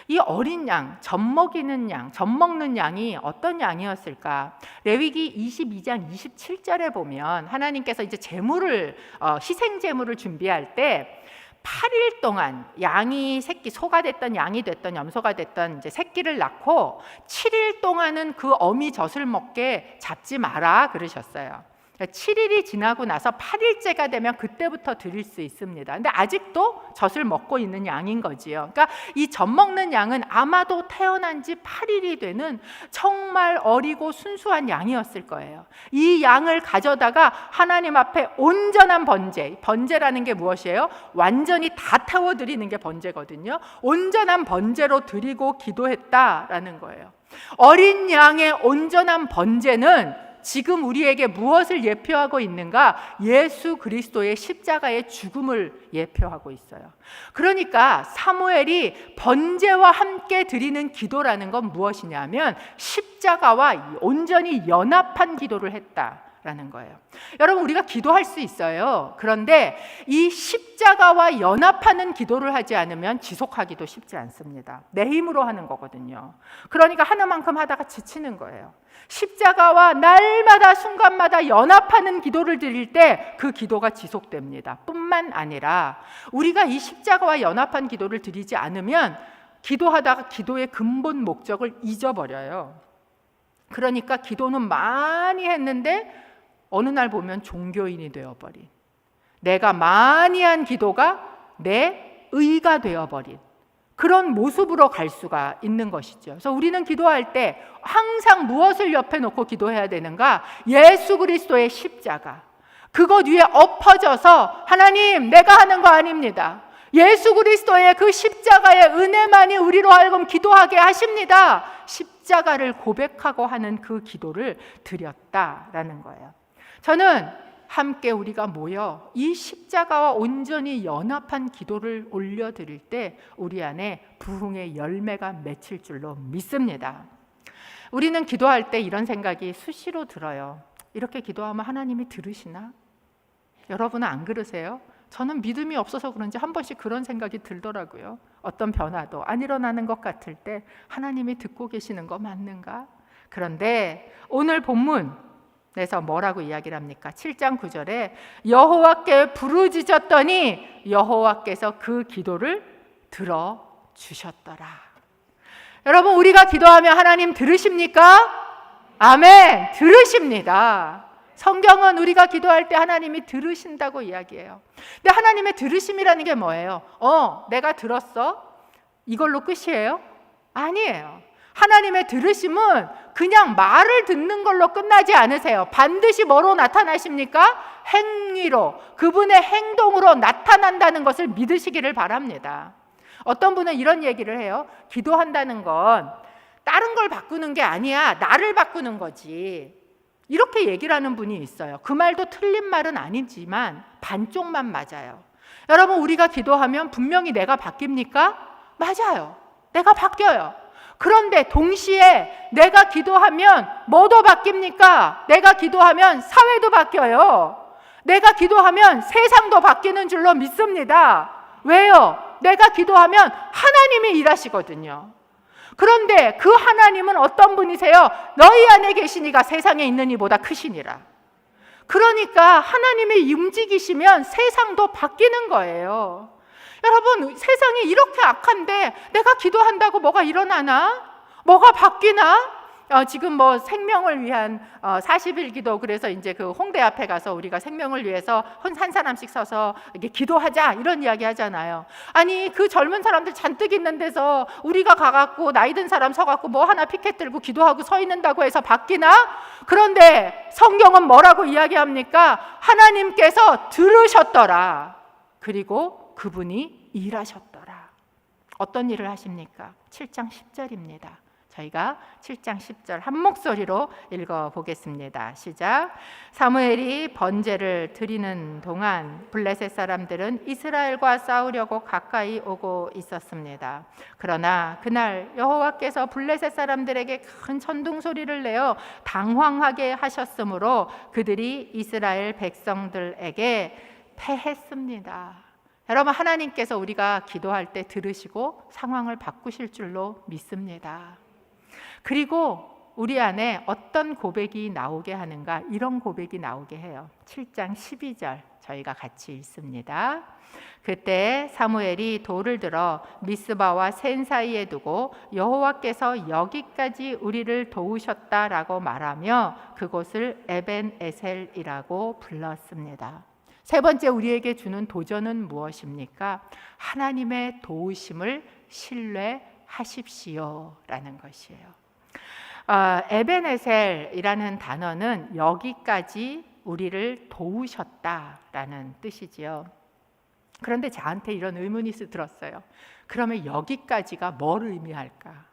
이 어린 양, 젖 먹이는 양, 젖 먹는 양이 어떤 양이었을까? 레위기 22장 27절에 보면 하나님께서 이제 제물을 희생 제물을 준비할 때 8일 동안 양이 새끼, 소가 됐던 양이 됐던 염소가 됐던 이제 새끼를 낳고 7일 동안은 그 어미 젖을 먹게 잡지 마라 그러셨어요. 7일이 지나고 나서 8일째가 되면 그때부터 드릴 수 있습니다. 근데 아직도 젖을 먹고 있는 양인 거지요. 그러니까 이 젖 먹는 양은 아마도 태어난 지 8일이 되는 정말 어리고 순수한 양이었을 거예요. 이 양을 가져다가 하나님 앞에 온전한 번제, 번제라는 게 무엇이에요? 완전히 다 태워드리는 게 번제거든요. 온전한 번제로 드리고 기도했다라는 거예요. 어린 양의 온전한 번제는 지금 우리에게 무엇을 예표하고 있는가? 예수 그리스도의 십자가의 죽음을 예표하고 있어요. 그러니까 사무엘이 번제와 함께 드리는 기도라는 건 무엇이냐면 십자가와 온전히 연합한 기도를 했다라는 거예요. 여러분, 우리가 기도할 수 있어요. 그런데 이 십자가와 연합하는 기도를 하지 않으면 지속하기도 쉽지 않습니다. 내 힘으로 하는 거거든요. 그러니까 하나만큼 하다가 지치는 거예요. 십자가와 날마다 순간마다 연합하는 기도를 드릴 때 그 기도가 지속됩니다. 뿐만 아니라 우리가 이 십자가와 연합한 기도를 드리지 않으면 기도하다가 기도의 근본 목적을 잊어버려요. 그러니까 기도는 많이 했는데 어느 날 보면 종교인이 되어버린, 내가 많이 한 기도가 내 의가 되어버린 그런 모습으로 갈 수가 있는 것이죠. 그래서 우리는 기도할 때 항상 무엇을 옆에 놓고 기도해야 되는가? 예수 그리스도의 십자가, 그것 위에 엎어져서 하나님, 내가 하는 거 아닙니다. 예수 그리스도의 그 십자가의 은혜만이 우리로 하여금 기도하게 하십니다. 십자가를 고백하고 하는 그 기도를 드렸다라는 거예요. 저는 함께 우리가 모여 이 십자가와 온전히 연합한 기도를 올려드릴 때 우리 안에 부흥의 열매가 맺힐 줄로 믿습니다. 우리는 기도할 때 이런 생각이 수시로 들어요. 이렇게 기도하면 하나님이 들으시나? 여러분은 안 그러세요? 저는 믿음이 없어서 그런지 한 번씩 그런 생각이 들더라고요. 어떤 변화도 안 일어나는 것 같을 때 하나님이 듣고 계시는 거 맞는가? 그런데 오늘 본문에서 뭐라고 이야기를 합니까? 7장 9절에 여호와께 부르짖었더니 여호와께서 그 기도를 들어주셨더라. 여러분, 우리가 기도하면 하나님 들으십니까? 아멘, 들으십니다. 성경은 우리가 기도할 때 하나님이 들으신다고 이야기해요. 근데 하나님의 들으심이라는 게 뭐예요? 내가 들었어? 이걸로 끝이에요? 아니에요. 하나님의 들으심은 그냥 말을 듣는 걸로 끝나지 않으세요. 반드시 뭐로 나타나십니까? 행위로, 그분의 행동으로 나타난다는 것을 믿으시기를 바랍니다. 어떤 분은 이런 얘기를 해요. 기도한다는 건 다른 걸 바꾸는 게 아니야, 나를 바꾸는 거지. 이렇게 얘기를 하는 분이 있어요. 그 말도 틀린 말은 아니지만 반쪽만 맞아요. 여러분, 우리가 기도하면 분명히 내가 바뀝니까? 맞아요. 내가 바뀌어요. 그런데 동시에 내가 기도하면 뭐도 바뀝니까? 내가 기도하면 사회도 바뀌어요. 내가 기도하면 세상도 바뀌는 줄로 믿습니다. 왜요? 내가 기도하면 하나님이 일하시거든요. 그런데 그 하나님은 어떤 분이세요? 너희 안에 계시니가 세상에 있는 이보다 크시니라. 그러니까 하나님이 움직이시면 세상도 바뀌는 거예요. 여러분, 세상이 이렇게 악한데 내가 기도한다고 뭐가 일어나나? 뭐가 바뀌나? 지금 뭐 생명을 위한 40일 기도, 그래서 이제 그 홍대 앞에 가서 우리가 생명을 위해서 한 사람씩 서서 이렇게 기도하자 이런 이야기 하잖아요. 아니, 그 젊은 사람들 잔뜩 있는 데서 우리가 가갖고 나이 든 사람 서갖고 뭐 하나 피켓 들고 기도하고 서 있는다고 해서 바뀌나? 그런데 성경은 뭐라고 이야기합니까? 하나님께서 들으셨더라. 그리고 그분이 일하셨더라. 어떤 일을 하십니까? 7장 10절입니다. 저희가 7장 10절 한 목소리로 읽어보겠습니다. 시작. 사무엘이 번제를 드리는 동안 블레셋 사람들은 이스라엘과 싸우려고 가까이 오고 있었습니다. 그러나 그날 여호와께서 블레셋 사람들에게 큰 천둥 소리를 내어 당황하게 하셨으므로 그들이 이스라엘 백성들에게 패했습니다. 여러분, 하나님께서 우리가 기도할 때 들으시고 상황을 바꾸실 줄로 믿습니다. 그리고 우리 안에 어떤 고백이 나오게 하는가? 이런 고백이 나오게 해요. 7장 12절 저희가 같이 읽습니다. 그때 사무엘이 돌을 들어 미스바와 센 사이에 두고 여호와께서 여기까지 우리를 도우셨다라고 말하며 그곳을 에벤에셀이라고 불렀습니다. 세 번째 우리에게 주는 도전은 무엇입니까? 하나님의 도우심을 신뢰하십시오라는 것이에요. 에벤에셀이라는 단어는 여기까지 우리를 도우셨다라는 뜻이지요. 그런데 저한테 이런 의문이 들었어요. 그러면 여기까지가 뭘 의미할까?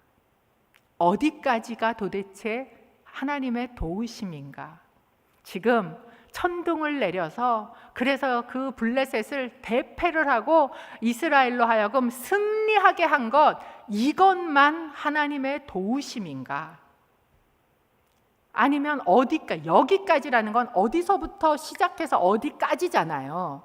어디까지가 도대체 하나님의 도우심인가? 지금 천둥을 내려서 그래서 그 블레셋을 대패를 하고 이스라엘로 하여금 승리하게 한 것, 이것만 하나님의 도우심인가? 아니면 여기까지라는 건 어디서부터 시작해서 어디까지잖아요.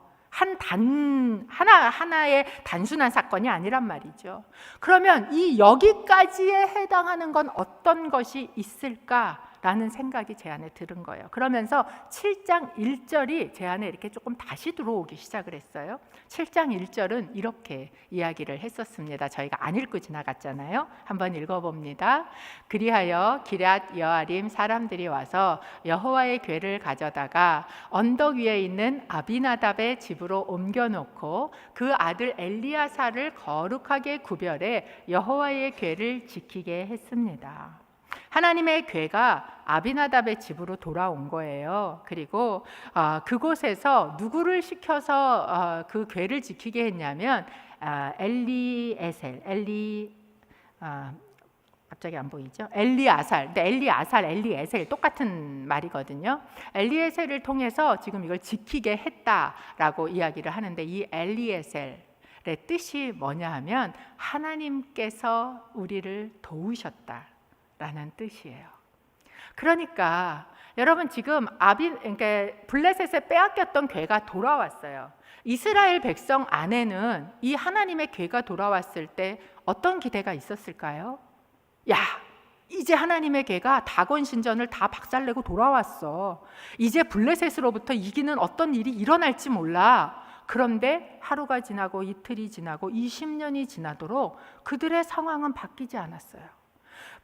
하나의 단순한 사건이 아니란 말이죠. 그러면 이 여기까지에 해당하는 건 어떤 것이 있을까라는 생각이 제 안에 들은 거예요. 그러면서 7장 1절이 제 안에 이렇게 조금 다시 들어오기 시작을 했어요. 7장 1절은 이렇게 이야기를 했었습니다. 저희가 안 읽고 지나갔잖아요. 한번 읽어봅니다. 그리하여 기럇 여아림 사람들이 와서 여호와의 궤를 가져다가 언덕 위에 있는 아비나답의 집으로 옮겨놓고 그 아들 엘리야사를 거룩하게 구별해 여호와의 궤를 지키게 했습니다. 하나님의 궤가 아비나답의 집으로 돌아온 거예요. 그리고 그곳에서 누구를 시켜서 그 궤를 지키게 했냐면 갑자기 안 보이죠? 엘리아살. 근데 엘리에셀 똑같은 말이거든요. 엘리에셀을 통해서 지금 이걸 지키게 했다라고 이야기를 하는데 이 엘리에셀의 뜻이 뭐냐 하면 하나님께서 우리를 도우셨다라는 뜻이에요. 그러니까 여러분 지금 그러니까 블레셋에 빼앗겼던 궤가 돌아왔어요. 이스라엘 백성 안에는 이 하나님의 궤가 돌아왔을 때 어떤 기대가 있었을까요? 야, 이제 하나님의 궤가 다곤 신전을 다 박살내고 돌아왔어. 이제 블레셋으로부터 이기는 어떤 일이 일어날지 몰라. 그런데 하루가 지나고 이틀이 지나고 20년이 지나도록 그들의 상황은 바뀌지 않았어요.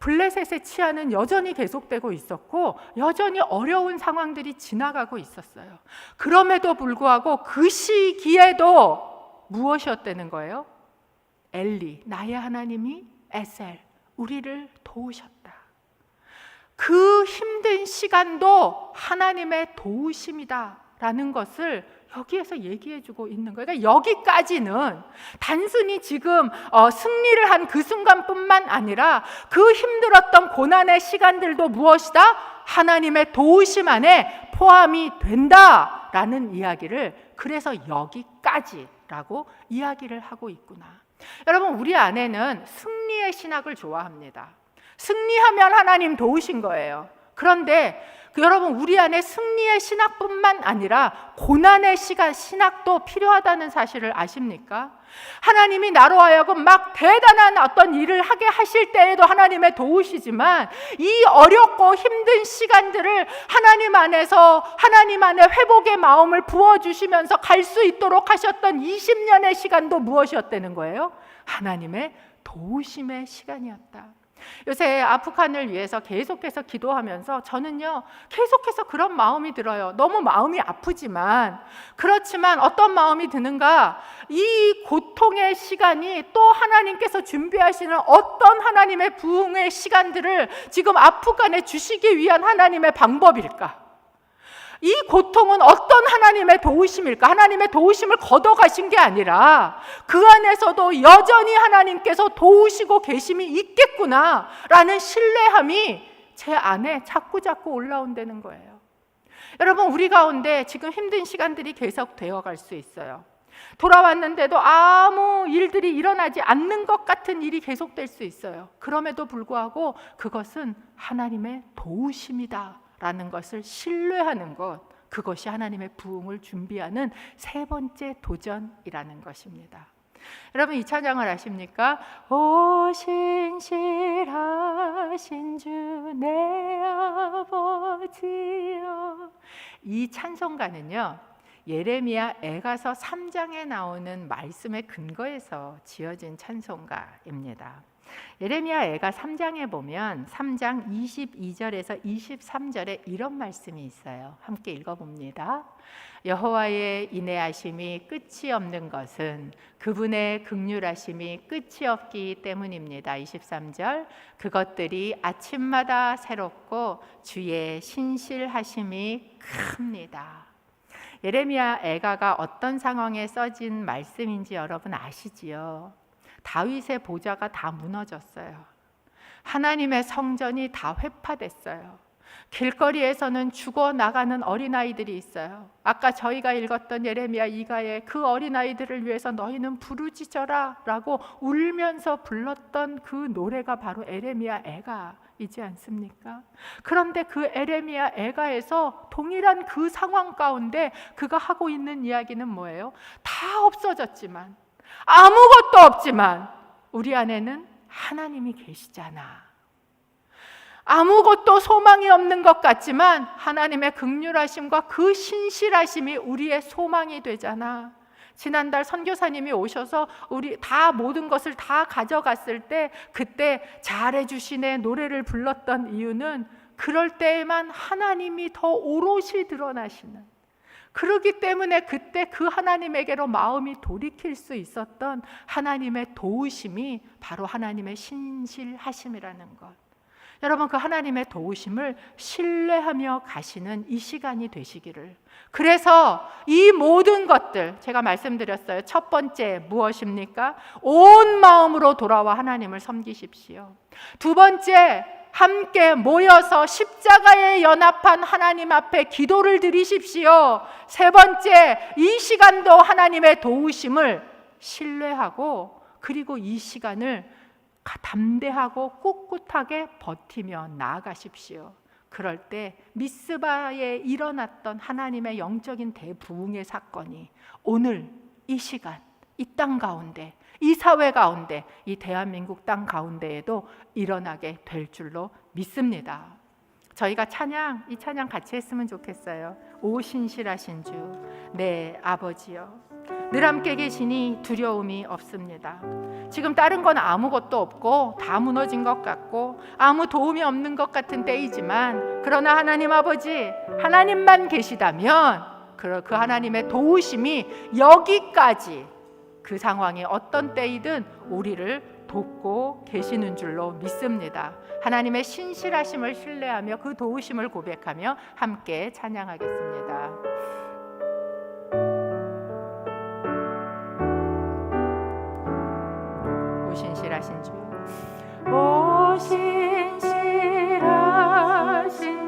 블레셋의 치하는 여전히 계속되고 있었고 여전히 어려운 상황들이 지나가고 있었어요. 그럼에도 불구하고 그 시기에도 무엇이었다는 거예요? 나의 하나님이 에셀, 우리를 도우셨다. 그 힘든 시간도 하나님의 도우심이다라는 것을 여기에서 얘기해주고 있는 거예요. 그러니까 여기까지는 단순히 지금 승리를 한 그 순간뿐만 아니라 그 힘들었던 고난의 시간들도 무엇이다? 하나님의 도우심 안에 포함이 된다라는 이야기를 그래서 여기까지라고 이야기를 하고 있구나. 여러분 우리 안에는 승리의 신학을 좋아합니다. 승리하면 하나님 도우신 거예요. 그런데 여러분 우리 안에 승리의 신학뿐만 아니라 고난의 신학도 필요하다는 사실을 아십니까? 하나님이 나로 하여금 막 대단한 어떤 일을 하게 하실 때에도 하나님의 도우시지만 이 어렵고 힘든 시간들을 하나님 안에서 하나님 안에 회복의 마음을 부어주시면서 갈 수 있도록 하셨던 20년의 시간도 무엇이었다는 거예요? 하나님의 도우심의 시간이었다. 요새 아프간을 위해서 계속해서 기도하면서 저는요 계속해서 그런 마음이 들어요. 너무 마음이 아프지만 그렇지만 어떤 마음이 드는가? 이 고통의 시간이 또 하나님께서 준비하시는 어떤 하나님의 부흥의 시간들을 지금 아프간에 주시기 위한 하나님의 방법일까? 이 고통은 어떤 하나님의 도우심일까? 하나님의 도우심을 걷어가신 게 아니라 그 안에서도 여전히 하나님께서 도우시고 계심이 있겠구나라는 신뢰함이 제 안에 자꾸자꾸 올라온다는 거예요. 여러분 우리 가운데 지금 힘든 시간들이 계속 되어갈 수 있어요. 돌아왔는데도 아무 일들이 일어나지 않는 것 같은 일이 계속될 수 있어요. 그럼에도 불구하고 그것은 하나님의 도우심이다 라는 것을 신뢰하는 것, 그것이 하나님의 부흥을 준비하는 세 번째 도전이라는 것입니다. 여러분 이 찬양을 아십니까? 오 신실하신 주 내 아버지여. 이 찬송가는요 예레미야 애가서 3장에 나오는 말씀의 근거에서 지어진 찬송가입니다. 예레미야 애가 3장에 보면 3장 22절에서 23절에 이런 말씀이 있어요. 함께 읽어봅니다. 여호와의 인애하심이 끝이 없는 것은 그분의 긍휼하심이 끝이 없기 때문입니다. 23절 그것들이 아침마다 새롭고 주의 신실하심이 큽니다. 예레미야 애가가 어떤 상황에 써진 말씀인지 여러분 아시지요? 다윗의 보좌가 다 무너졌어요. 하나님의 성전이 다 회파됐어요. 길거리에서는 죽어나가는 어린아이들이 있어요. 아까 저희가 읽었던 예레미야 2가에 그 어린아이들을 위해서 너희는 부르짖어라 라고 울면서 불렀던 그 노래가 바로 예레미야 애가이지 않습니까? 그런데 그 예레미야 애가에서 동일한 그 상황 가운데 그가 하고 있는 이야기는 뭐예요? 다 없어졌지만, 아무것도 없지만 우리 안에는 하나님이 계시잖아. 아무것도 소망이 없는 것 같지만 하나님의 긍휼하심과 그 신실하심이 우리의 소망이 되잖아. 지난달 선교사님이 오셔서 우리 다 모든 것을 다 가져갔을 때 그때 잘해주시네 노래를 불렀던 이유는 그럴 때에만 하나님이 더 오롯이 드러나시는, 그렇기 때문에 그때 그 하나님에게로 마음이 돌이킬 수 있었던 하나님의 도우심이 바로 하나님의 신실하심이라는 것. 여러분 그 하나님의 도우심을 신뢰하며 가시는 이 시간이 되시기를. 그래서 이 모든 것들 제가 말씀드렸어요. 첫 번째 무엇입니까? 온 마음으로 돌아와 하나님을 섬기십시오. 두 번째 함께 모여서 십자가에 연합한 하나님 앞에 기도를 드리십시오. 세 번째 이 시간도 하나님의 도우심을 신뢰하고 그리고 이 시간을 담대하고 꿋꿋하게 버티며 나아가십시오. 그럴 때 미스바에 일어났던 하나님의 영적인 대부흥의 사건이 오늘 이 시간 이 땅 가운데, 이 사회 가운데, 이 대한민국 땅 가운데에도 일어나게 될 줄로 믿습니다. 저희가 이 찬양 같이 했으면 좋겠어요. 오 신실하신 주 내 아버지여, 늘 함께 계시니 두려움이 없습니다. 지금 다른 건 아무것도 없고 다 무너진 것 같고 아무 도움이 없는 것 같은 때이지만, 그러나 하나님 아버지 하나님만 계시다면 그 하나님의 도우심이 여기까지 그 상황이 어떤 때이든 우리를 돕고 계시는 줄로 믿습니다. 하나님의 신실하심을 신뢰하며 그 도우심을 고백하며 함께 찬양하겠습니다. 오 신실하신 주, 오 신실하신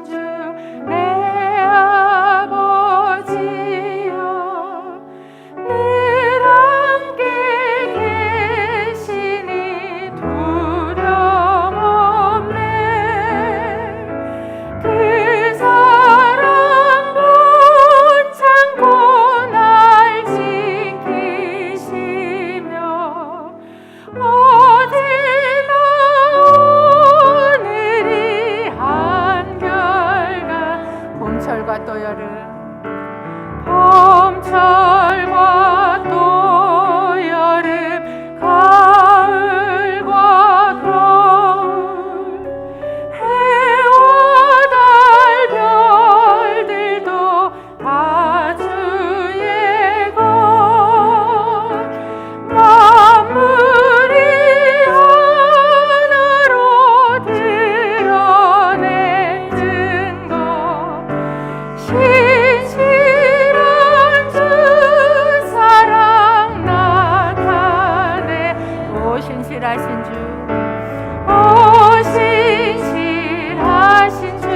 주 내 아버지여, 늘 함께 계시니 두려움 없네. 그 사랑 붙잡고 날 지키시며 어제나 오늘이 한결같 봄철과 또 여름, 봄철과 또 여름, 가을과 겨울, 해와 달 별들도 다 주의 것, 만물이 하나로 드러낸 증거, 신실한 주 사랑 나타내. 오 신실하신 주, 오 신실하신 주,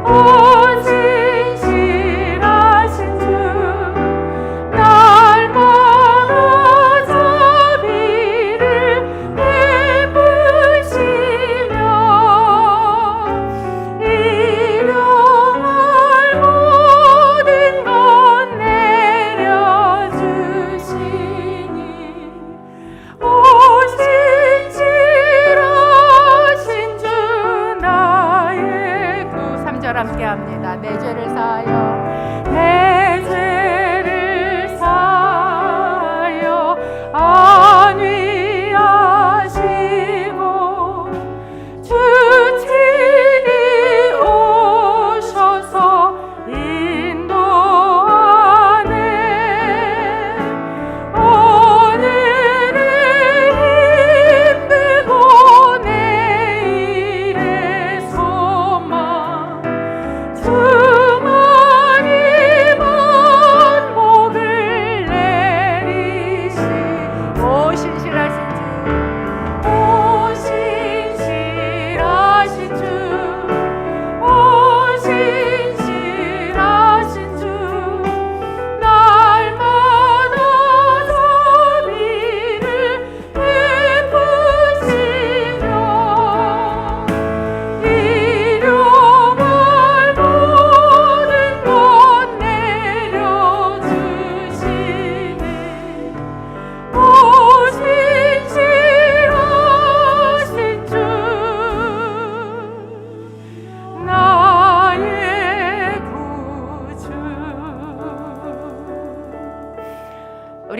오 신실하신 주, 날마다 자비를 베푸시며 일용할 모든 것 내려주시니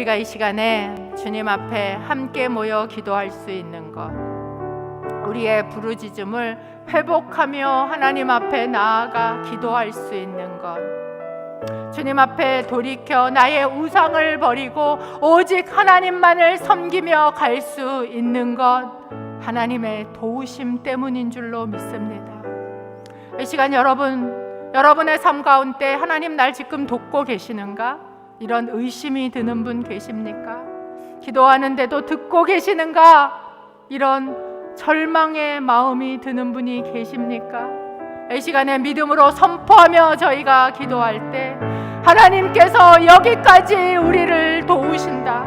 우리가 이 시간에 주님 앞에 함께 모여 기도할 수 있는 것, 우리의 부르짖음을 회복하며 하나님 앞에 나아가 기도할 수 있는 것, 주님 앞에 돌이켜 나의 우상을 버리고 오직 하나님만을 섬기며 갈 수 있는 것, 하나님의 도우심 때문인 줄로 믿습니다. 이 시간 여러분의 삶 가운데 하나님 날 지금 돕고 계시는가? 이런 의심이 드는 분 계십니까? 기도하는데도 듣고 계시는가? 이런 절망의 마음이 드는 분이 계십니까? 이 시간에 믿음으로 선포하며 저희가 기도할 때 하나님께서 여기까지 우리를 도우신다.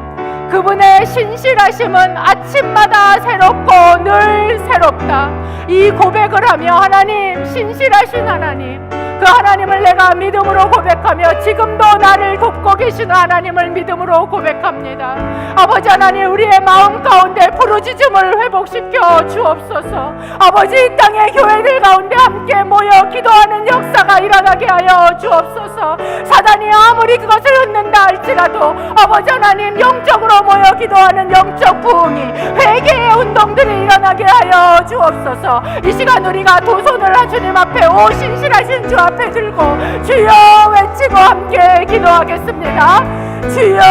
그분의 신실하심은 아침마다 새롭고 늘 새롭다. 이 고백을 하며 하나님, 신실하신 하나님, 그 하나님을 내가 믿음으로 고백하며 지금도 나를 돕고 계시는 하나님을 믿음으로 고백합니다. 아버지 하나님, 우리의 마음 가운데 부르짖음을 회복시켜 주옵소서. 아버지, 이 땅의 교회들 가운데 함께 모여 기도하는 역사가 일어나게 하여 주옵소서. 사단이 아무리 그것을 얻는다 할지라도 아버지 하나님, 영적으로 모여 기도하는 영적 부흥이, 회개의 운동들이 일어나게 하여 주옵소서. 이 시간 우리가 두 손을 주님 앞에, 오 신실하신 주 앞에 들고 주여 외치고 함께 기도하겠습니다. 주여.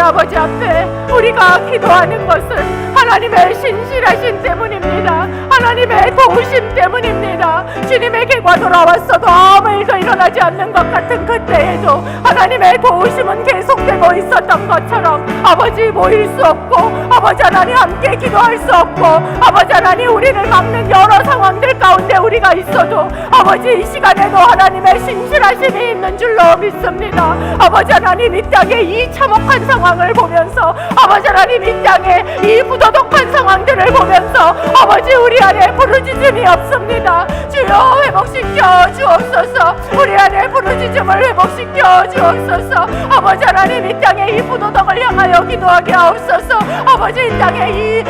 아버지 앞에 우리가 기도하는 것은 하나님의 신실하신 때문입니다. 하나님의 도우심 때문입니다. 주님의 계과 돌아왔어도 아무 일도 일어나지 않는 것 같은 그때에도 하나님의 도우심은 계속되고 있었던 것처럼 아버지, 모일 수 없고 아버지 하나님 함께 기도할 수 없고 아버지 하나님 우리를 막는 여러 상황들 가운데 우리가 있어도 아버지, 이 시간에도 하나님의 신실하심이 있는 줄로 믿습니다. 아버지 하나님, 이 땅에 이 참혹한 상황을 보면서 아버지 하나님, 이 땅에 이 부도덕한 상황들을 보면서 아버지, 우리 안에 부르짖음이 없습니다. 주여 회복시켜 주옵소서. 우리 안에 부르짖음을 회복시켜 주옵소서. 아버지 하나님, 이 땅에 이 부도덕을 향하여 기도하게 하옵소서. 아버지, 이 땅에 이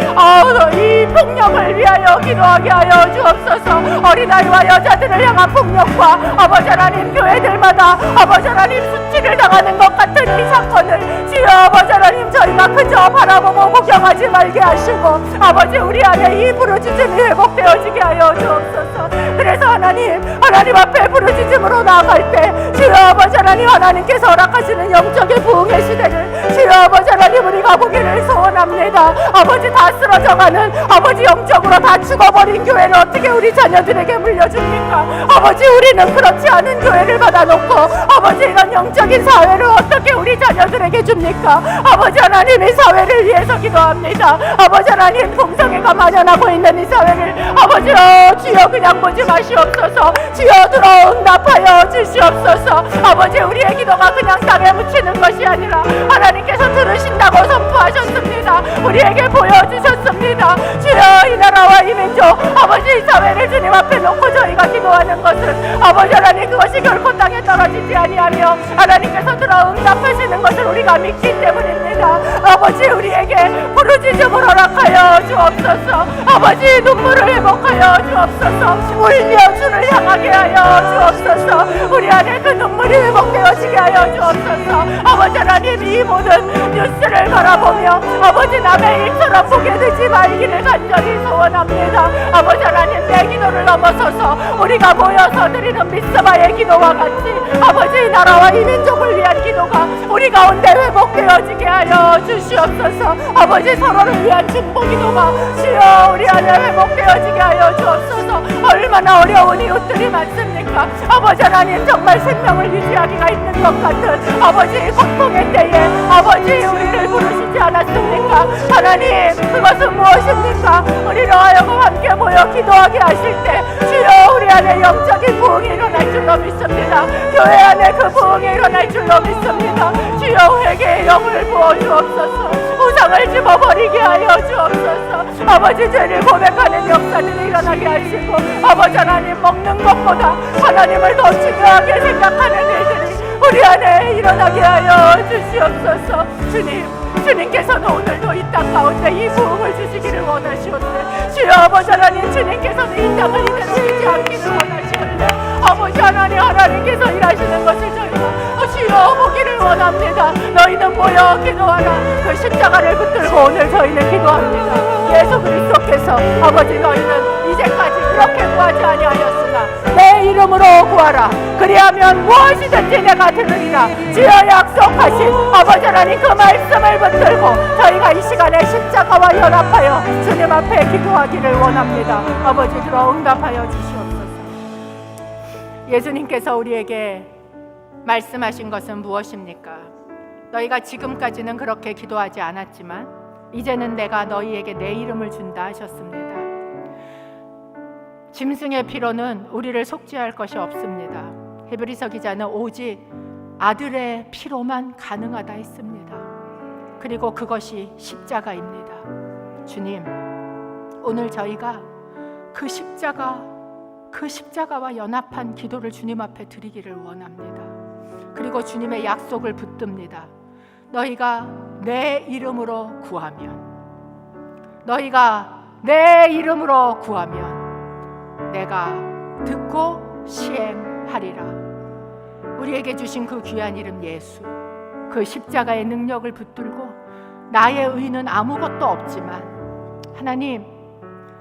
폭력을 위하여 기도하게 하여 주옵소서. 어린아이와 여자들을 향한 폭력과 아버지 하나님, 교회들마다 아버지 하나님 수치를 당하는 것 같은 이 사건을 주여 아버지 하나님, 저희가 그저 바라보고 구경하지 말게 하시고 아버지, 우리 안에 이 부르짖음이 회복되어지게 하여 주옵소서. 그래서 하나님 앞에 부르짖음으로 나아갈 때 주여 아버지 하나님, 하나님께서 허락하시는 영적인 부흥의 시대를 주여 아버지 하나님 우리가 보기를 소원합니다. 아버지, 다 쓰러져가는 아버지, 영적으로 다 죽어버린 교회를 어떻게 우리 자녀들에게 물려줍니까? 아버지, 우리는 그렇지 않은 교회를 받아놓고 아버지, 이런 영적인 사회를 어떻게 우리 자녀들에게 줍니까? 아버지 하나님, 이 사회를 위해서 기도합니다. 아버지 하나님, 풍성애가 만연하고 있는 이 사회를 아버지, 주여 그냥 보지 마시옵소서. 주여 들어 응답하여 주시옵소서. 아버지, 우리의 기도가 그냥 땅에 묻히는 것이 아니라 하나님께서 들으신다고 선포하셨습니다. 우리에게 보여주셨습니다. 주여, 이 나라와 이 민족 아버지, 이 사회를 주님 앞에 놓고 저희가 기도하는 것은 아버지 하나님, 그것이 결코 땅에 떨어지지 아니하며 하나님께서 들어 응답하시는 것을 우리가 믿기 때문입니다. 아버지, 우리에게 부르짖음을 허락하여 주옵소서. 아버지, 눈물을 회복하여 주옵소서. 울며 주를 향하게 하여 주옵소서. 우리 안에 그 눈물이 회복되어지게 하여 주옵소서. 아버지 하나님, 이 모든 뉴스를 바라보며 아버지, 남의 일처럼 보게 되지 말기를 간절히 소원합니다. 아버지 하나님, 내 기도를 넘어서서 우리가 모여서 드리는 미스바의 기도와 같이 아버지, 이 나라와 이 민족을 위한 기도가 우리 가운데 회복되어지게 하여 주시옵소서. 아버지, 서로를 위한 중보 기도가 주여 우리 안에 회복되어지게 하여 주옵소서. 얼마나 어려운 이웃들이 많습니까? 아버지 하나님, 정말 생명을 유지하기가 있는 것 같은 아버지, 고통의 때에 아버지, 우리를 부르시지 않았습니까? 하나님, 그것은 무엇입니까? 우리로 하여금 함께 모여 기도하게 하실 때 주여 우리 안에 영적인 부흥이 일어날 줄로 믿습니다. 교회 안에 그 부흥이 일어날 줄로 믿습니다. 주여, 회개의 영을 부어주옵소서. 우상을 집어버리게 하여 주옵소서. 아버지, 죄를 고백하는 역사들이 일어나게 하시고 아버지 하나님, 먹는 것보다 하나님을 더 중요하게 생각하는 일들이 우리 안에 일어나게 하여 주시옵소서. 주님 주님께서는 오늘도 이 땅 가운데 이 부흥을 주시기를 원하시오네. 주여 아버지 하나님, 주님께서는 이 땅을 이대로 두지 않기를 원하시오네. 아버지 하나님, 하나님께서 일하시는 것을 저희가 주여 보기를 원합니다. 너희는 모여 기도하라. 그 십자가를 붙들고 오늘 저희는 기도합니다. 예수 그리스도께서 아버지, 너희는 이제까지 그렇게 구하지 아니하였으나 내 이름으로 구하라. 그리하면 무엇이든지 내가 들으리라. 주여 약속하신 아버지 하나님, 그 말씀을 붙들고 저희가 이 시간에 십자가와 연합하여 주님 앞에 기도하기를 원합니다. 아버지, 들어 응답하여 주시옵소서. 예수님께서 우리에게 말씀하신 것은 무엇입니까? 너희가 지금까지는 그렇게 기도하지 않았지만 이제는 내가 너희에게 내 이름을 준다 하셨습니다. 짐승의 피로는 우리를 속죄할 것이 없습니다. 히브리서 기자는 오직 아들의 피로만 가능하다 했습니다. 그리고 그것이 십자가입니다. 주님, 오늘 저희가 그 십자가와 연합한 기도를 주님 앞에 드리기를 원합니다. 그리고 주님의 약속을 붙듭니다. 너희가 내 이름으로 구하면, 너희가 내 이름으로 구하면 내가 듣고 시행하리라. 우리에게 주신 그 귀한 이름 예수, 그 십자가의 능력을 붙들고 나의 의는 아무것도 없지만 하나님,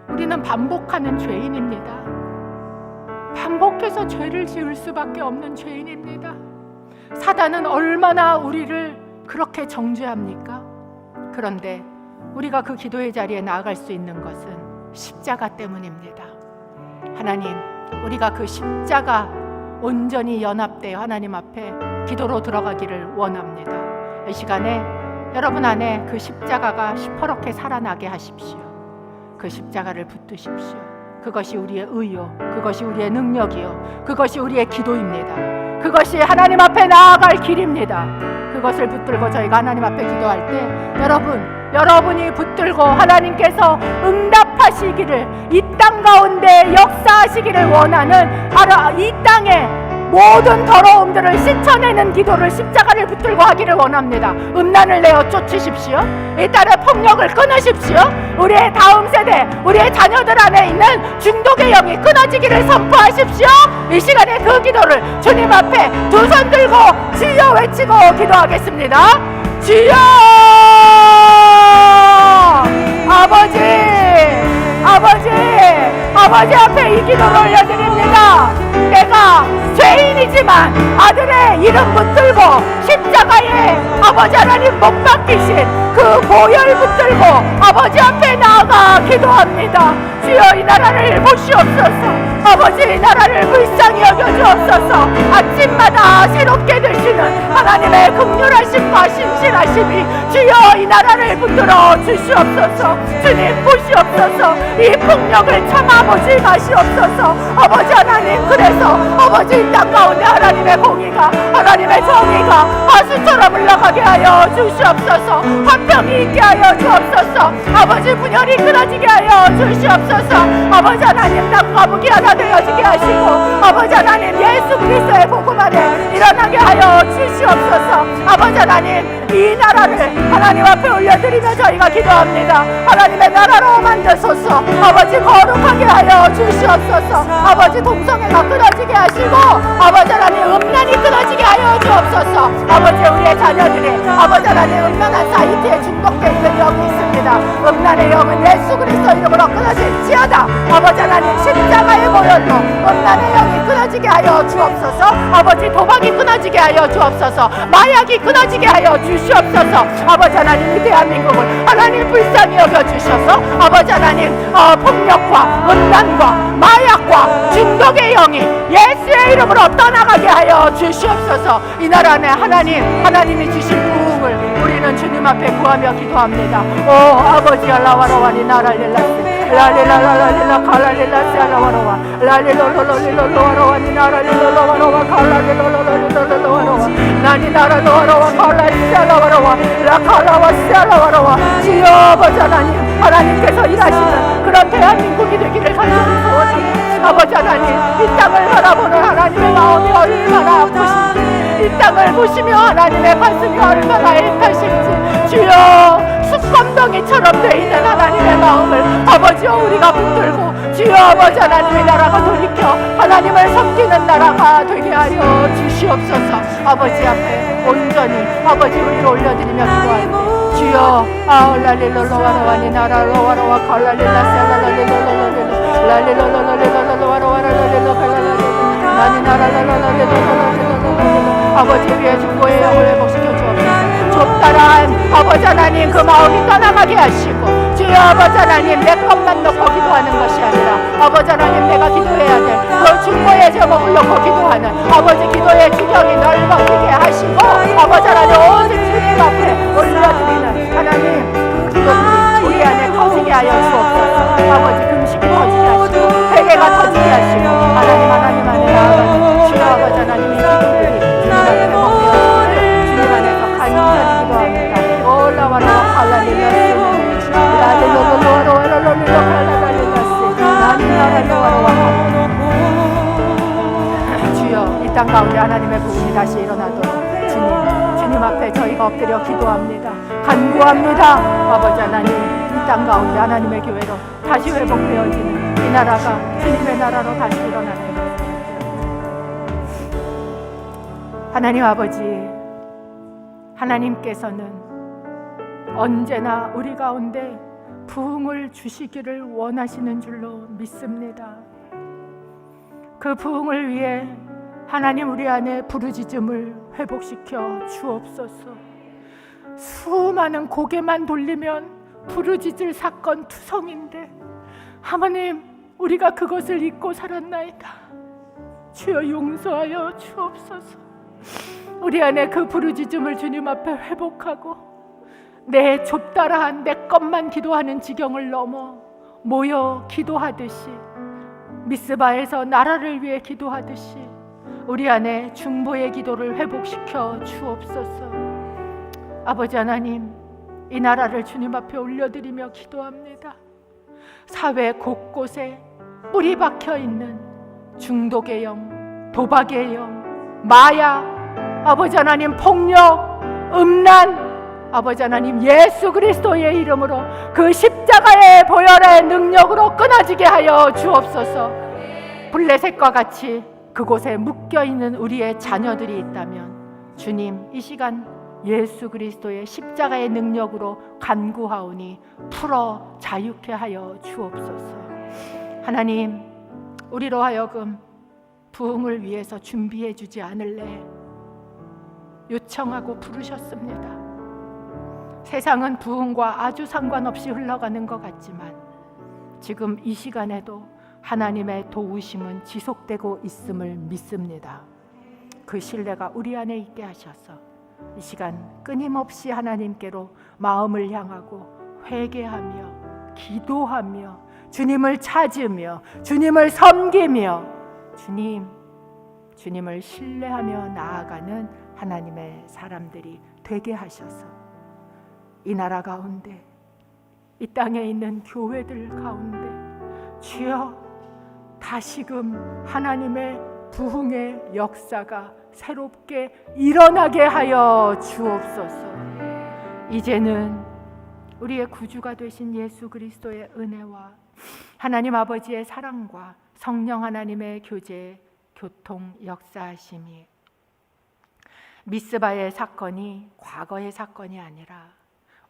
우리는 반복하는 죄인입니다. 반복해서 죄를 지을 수밖에 없는 죄인입니다. 사단은 얼마나 우리를 그렇게 정죄합니까? 그런데 우리가 그 기도의 자리에 나아갈 수 있는 것은 십자가 때문입니다. 하나님, 우리가 그 십자가 온전히 연합되어 하나님 앞에 기도로 들어가기를 원합니다. 이 시간에 여러분 안에 그 십자가가 시퍼렇게 살아나게 하십시오. 그 십자가를 붙드십시오. 그것이 우리의 의요, 그것이 우리의 능력이요, 그것이 우리의 기도입니다. 그것이 하나님 앞에 나아갈 길입니다. 그것을 붙들고 저희가 하나님 앞에 기도할 때 여러분이 붙들고 하나님께서 응답하시기를, 이 땅 가운데 역사하시기를 원하는 이 땅의 모든 더러움들을 씻어내는 기도를 십자가를 붙들고 하기를 원합니다. 음란을 내어 쫓으십시오. 이 딸의 폭력을 끊으십시오. 우리의 다음 세대, 우리의 자녀들 안에 있는 중독의 영이 끊어지기를 선포하십시오. 이 시간에 그 기도를 주님 앞에 두 손 들고 주여 외치고 기도하겠습니다. 주여! 아버지 앞에 이 기도를 올려드립니다. 내가 죄인이지만 아들의 이름 붙들고 십자가에 아버지 하나님 못 박히신 그 보혈 붙들고 아버지 앞에 나아가 기도합니다. 주여, 이 나라를 보시옵소서. 아버지, 이 나라를 불쌍히 여겨주옵소서. 아침마다 새롭게 되시는 하나님의 긍휼하심과 신실하심이 주여 이 나라를 붙들어 주시옵소서. 주님 보시옵소서. 이 폭력을 참아보지 마시옵소서. 아버지 하나님, 그래서 아버지 이 땅 가운데 하나님의 공의가, 하나님의 정의가 하수처럼 흘러가게 하여 주시옵소서. 화평이 있게 하여 주옵소서. 아버지, 분열이 끊어지게 하여 주시옵소서. 아버지 하나님, 땅과 북이 하나 되어지게 하시고 아버지 하나님, 예수 그리스도의 복음 안에 일어나게 하여 주시옵소서. 아버지 하나님, 이 나라를 하나님 앞에 올려드리며 저희가 기도합니다. 하나님의 나라로 만드소서. 아버지, 거룩하게 하여 주시옵소서. 아버지, 동성애가 끊어지게 하시고 아버지 하나님, 음란이 끊어지게 하여 주옵소서. 아버지, 우리의 자녀들이 아버지 하나님 음란한 사이트에 중독되어 있는 영이 있습니다. 음란의 영은 예수 그리스도 이름으로 끊어질지어다. 아버지 하나님, 십자가의 보혈로 음란의 영이 끊어지게 하여 주옵소서. 아버지, 도박이 끊어지게 하여 주옵소서. 마약이 끊어지게 하여 주시옵소서. 아버지 하나님, 이 대한민국을 하나님 불쌍히 여겨주셔서 아버지 하나님, 폭력과 음란과 마약과 중독의 영이 예수의 이름으로 떠나가게 하여 주시옵소서. 이 나라 안에 하나님이 주신 부흥을 우리는 주님 앞에 구하며 기도합니다. 오 아버지, 알라와라와니 나랄릴라스 라릴라라릴라 칼라릴라스 알라와라와 라릴로로로릴로로와라와니 나랄릴로로와라와 칼라릴로로로릴로로와라와 나니 나랄로와라와 칼라리스 알라와라와 라칼라와스 알라와라와. 주여 아버지 하나님께서 일하시는 그런 대한민국이 되기를 간절히 소원합니다. 아버지 하나님, 이 땅을 바라보는 하나님의 마음이 얼마나 아프신지, 이 땅을 보시며 하나님의 가슴이 얼마나 애타신지 주여 마음을 아버지여 우리가 붙들고 주여 아버지 하나님의 나라가 돌이켜 하나님을 섬기는 나라가 되게 하여 주시옵소서. 아버지 앞에 온전히 아버지 우리를 올려드리며 기도합니다. 주여 아울랄릴로로와라와니 나라로와라와 칼랄릴라 셀랄랄릴로로로로 랄릴로로로로로로와라와라릴로 칼랄랄릴로 나니 나라랄랄랄릴로로로로로 아버지 위에 중보의 영을 회복시켜 주옵소서. 좁다란 아버지 하나님 그 마음이 떠나가게 하시고 주여 아버지 하나님 내 것만 놓고 기도하는 것이 아니라 아버지 하나님 내가 기도해야 될 그 중보의 제목을 놓고 기도하는 아버지 기도의 지경이 넓어지게 하시고 아버지 하나님 오직 주님 앞에 올려드리는 하나님 그 기도들이 우리 안에 터지게 하여 주옵소서. 아버지 금식이 터지게 하시고 회개가 터지게 하시고 하나님 안에 나아가는 주여 아버지 하나님의 기도들이 주님 안에 먹되어지기를 주님 안에서 간절히 기도합니다. 올라와라 할랄릴라스 라릴로로로로로로로로 할랄릴라스 나니나랄로와라와 주여 이 땅 가운데 하나님의 부흥이 다시 일어나도록 주님 앞에 저희가 엎드려 기도합니다. 간구합니다. 아버지 하나님 이 땅 가운데 하나님의 교회로 다시 회복되어지는 이 나라가 주님의 나라로 다시 일어나는 것을 하나님 아버지 하나님께서는 언제나 우리 가운데 부흥을 주시기를 원하시는 줄로 믿습니다. 그 부흥을 위해 하나님 우리 안에 부르짖음을 회복시켜 주옵소서. 수많은 고개만 돌리면 부르짖을 사건 투성인데 하나님 우리가 그것을 잊고 살았나이다. 주여 용서하여 주옵소서. 우리 안에 그 부르짖음을 주님 앞에 회복하고 내 좁다라한 내 것만 기도하는 지경을 넘어 모여 기도하듯이 미스바에서 나라를 위해 기도하듯이 우리 안에 중보의 기도를 회복시켜 주옵소서. 아버지 하나님 이 나라를 주님 앞에 올려드리며 기도합니다. 사회 곳곳에 뿌리 박혀 있는 중독의 영, 도박의 영, 마약, 아버지 하나님 폭력, 음란, 아버지 하나님 예수 그리스도의 이름으로 그 십자가의 보혈의 능력으로 끊어지게 하여 주옵소서. 블레셋과 같이 그곳에 묶여있는 우리의 자녀들이 있다면 주님 이 시간 예수 그리스도의 십자가의 능력으로 간구하오니 풀어 자유케 하여 주옵소서. 하나님 우리로 하여금 부흥을 위해서 준비해 주지 않을래 요청하고 부르셨습니다. 세상은 부흥과 아주 상관없이 흘러가는 것 같지만 지금 이 시간에도 하나님의 도우심은 지속되고 있음을 믿습니다. 그 신뢰가 우리 안에 있게 하셔서 이 시간 끊임없이 하나님께로 마음을 향하고 회개하며 기도하며 주님을 찾으며 주님을 섬기며 주님을 신뢰하며 나아가는 하나님의 사람들이 되게 하셔서 이 나라 가운데 이 땅에 있는 교회들 가운데 주여 다시금 하나님의 부흥의 역사가 새롭게 일어나게 하여 주옵소서. 이제는 우리의 구주가 되신 예수 그리스도의 은혜와 하나님 아버지의 사랑과 성령 하나님의 교제, 교통, 역사하심이 미스바의 사건이 과거의 사건이 아니라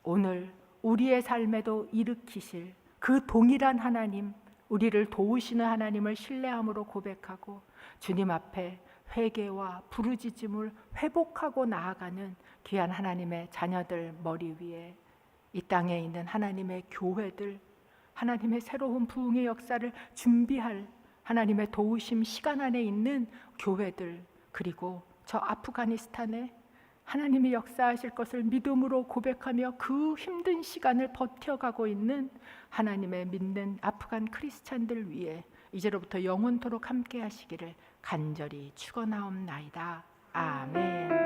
오늘 우리의 삶에도 일으키실 그 동일한 하나님, 우리를 도우시는 하나님을 신뢰함으로 고백하고 주님 앞에 회개와 부르짖음을 회복하고 나아가는 귀한 하나님의 자녀들 머리 위에 이 땅에 있는 하나님의 교회들, 하나님의 새로운 부흥의 역사를 준비할 하나님의 도우심 시간 안에 있는 교회들, 그리고 저 아프가니스탄에 하나님이 역사하실 것을 믿음으로 고백하며 그 힘든 시간을 버텨가고 있는 하나님의 믿는 아프간 크리스찬들 위해 이제로부터 영원토록 함께 하시기를 간절히 축원하옵나이다. 아멘.